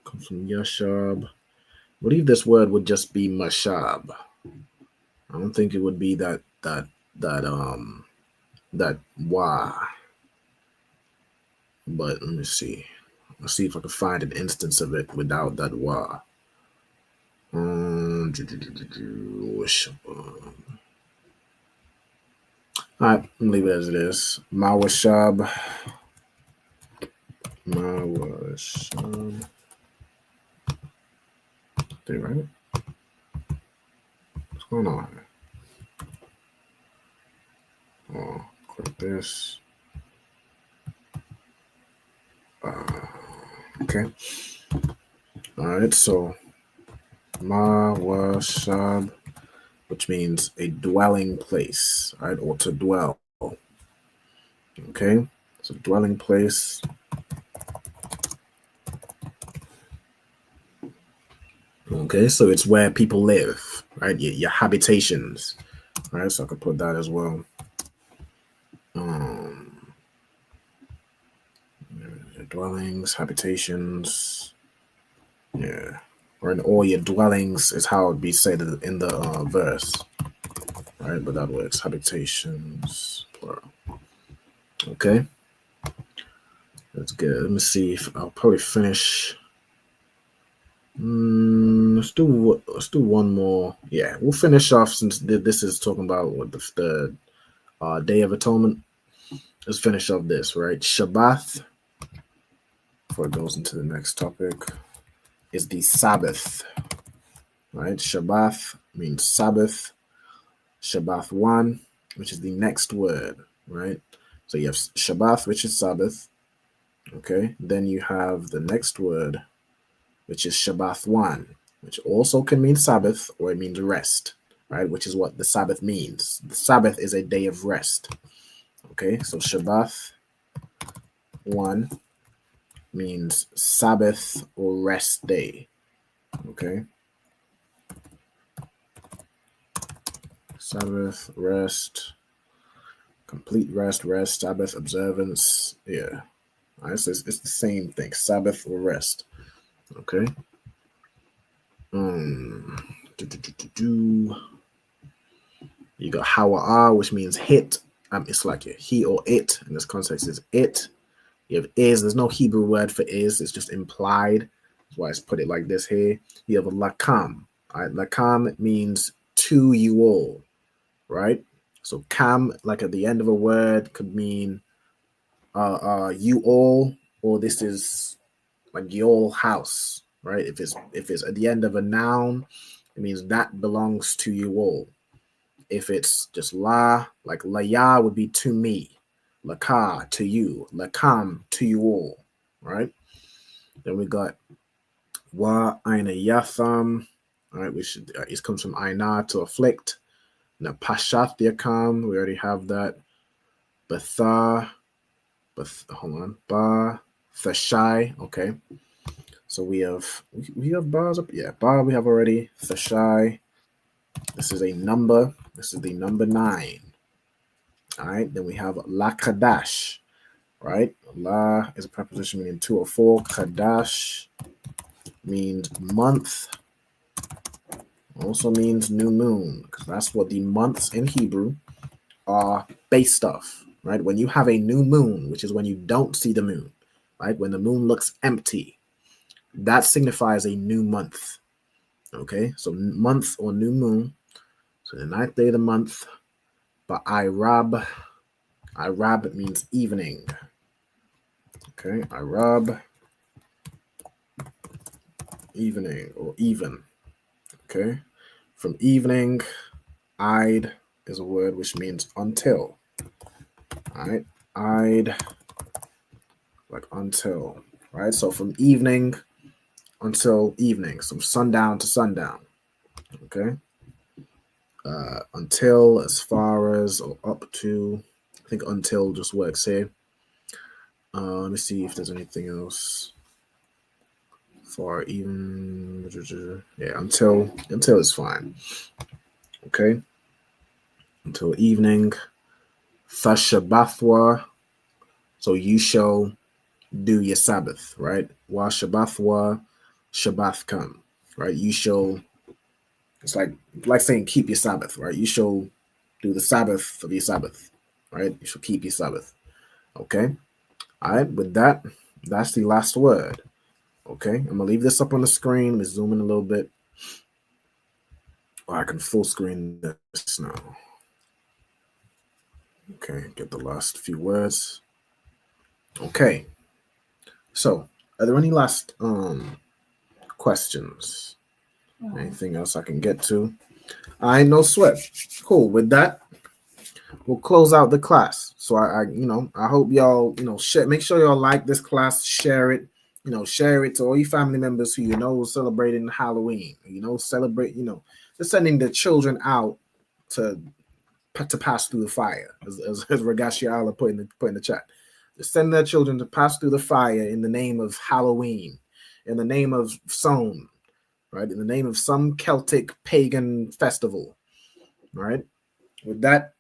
comes from Yashab. What if this word would just be Mashab? I don't think it would be that wa. But let me see. Let's see if I can find an instance of it without that wa. All right, leave it as it is. Mawashab. Mawashab. Did I write it? What's going on here? Oh, click this. Okay. All right, so Mawashab, which means a dwelling place, right, or to dwell. Okay, so dwelling place. Okay, so it's where people live, right? Your habitations, right? So I could put that as well. Your dwellings, habitations, yeah, or in all your dwellings is how it would be said in the verse, right? But that works. Habitations, plural. Okay, that's good. Let me see if I'll probably finish. Let's do one more. Yeah, we'll finish off since this is talking about what the Day of Atonement. Let's finish off this, right? Shabbat, before it goes into the next topic, is the Sabbath, right? Shabbat means Sabbath. Shabbath 1, which is the next word, right? So you have Shabbat, which is Sabbath. Okay, then you have the next word, which is Shabbath 1, which also can mean Sabbath or it means rest, right? Which is what the Sabbath means. The Sabbath is a day of rest. Okay, so Shabbath 1 means Sabbath or rest day. Okay, Sabbath, rest, complete rest, Sabbath observance. Yeah, all right, so it's the same thing, Sabbath or rest. Okay. You got Hawa'ah, which means hit. It's like a he or it. In this context, is it. You have is. There's no Hebrew word for is. It's just implied. That's why I put it like this here. You have a lakam. All right, lakam means to you all. Right. So kam, like at the end of a word, could mean you all, or this is like your house. Right. If it's at the end of a noun, it means that belongs to you all. If it's just la, like laya would be to me, laka to you, lakam to you all, right? Then we got wa aina yatham, all right, which it comes from aina to afflict. Now pashat yakam, we already have that. Batha, hold on, ba thashai, okay. So we have bars up, yeah, bar we have already. Thashai. This is a number. This is the number 9. All right. Then we have La Qadash. Right. La is a preposition meaning 2 or 4. Qadash means month. Also means new moon, because that's what the months in Hebrew are based off. Right. When you have a new moon, which is when you don't see the moon, right? When the moon looks empty, that signifies a new month. Okay. So month or new moon. So the 9th day of the month, but Irab means evening. Okay, Irab, evening or even. Okay, from evening, Id is a word which means until. All right, Id, like until. Right, so from evening until evening, so from sundown to sundown. Okay. Until, as far as, or up to. I think until just works here. Let me see if there's anything else. for even until it's fine. Okay, until evening. Fashabathwa. So you shall do your Sabbath, right? Wa Shabbathwa, Shabbath come, right? You shall. It's like saying keep your Sabbath, right? You shall do the Sabbath of your Sabbath, right? You shall keep your Sabbath. Okay. All right. With that, that's the last word. Okay. I'm gonna leave this up on the screen. Let's zoom in a little bit. Or I can full screen this now. Okay. Get the last few words. Okay. So, are there any last questions? Anything else I can get to? I no sweat. Cool. With that, we'll close out the class. So I hope y'all, make sure y'all like this class, share it, share it to all your family members who celebrating Halloween. Celebrate, just sending the children out to pass through the fire, as Ragashi Allah put in the chat. Just send their children to pass through the fire in the name of Halloween, in the name of Samhain. Right, in the name of some Celtic pagan festival. Right. With that,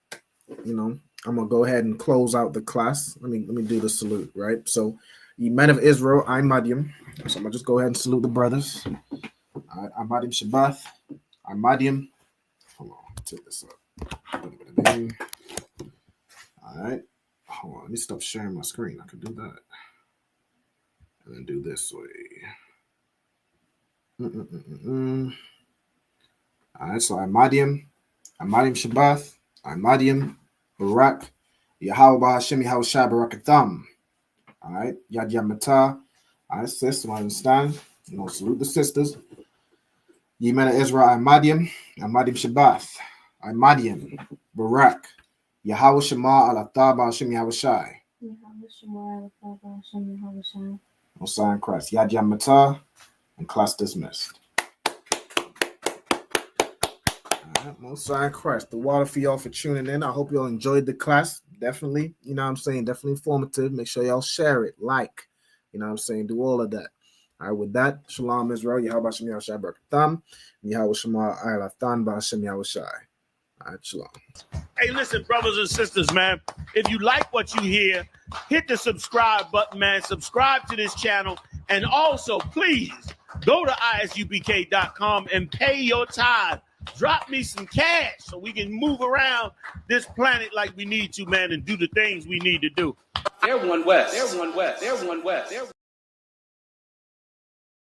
I'm gonna go ahead and close out the class. Let me do the salute. Right. So, ye men of Israel, I'm Madiam. So I'm gonna just go ahead and salute the brothers. I'm Madiam Shabbath. I'm Madiam. Hold on, take this up. All right. Hold on. Let me stop sharing my screen. I can do that, and then do this way. All right, so I'm Madiam Shabbath, I'm Madiam, Barak, Yahweh Hashem Yahweh Shai Barakatham. All right, Yad Yamata. All right, sis, you understand? Salute the sisters. Ye men of Israel, I'm Madiam Shabbath, I'm Madiam, Barak, Yahweh Shema Alatah Hashem Yahweh Shai. Mosiah in Christ. Yad Yamata. And class dismissed. All right, Mosiah in Christ. The water for y'all for tuning in. I hope y'all enjoyed the class. Definitely, definitely informative. Make sure y'all share it, like, do all of that. All right, with that, Shalom Israel, Yahweh Hashem Yahweh Shai Barakatham, Yahweh Shema Ayalatan Ba'Hashem Yahweh Shai. All right, Shalom. Hey, listen, brothers and sisters, man. If you like what you hear, hit the subscribe button, man. Subscribe to this channel. And also, please, go to ISUPK.com and pay your tithe. Drop me some cash so we can move around this planet like we need to, man, and do the things we need to do. They're one West. They're one West. They're one West.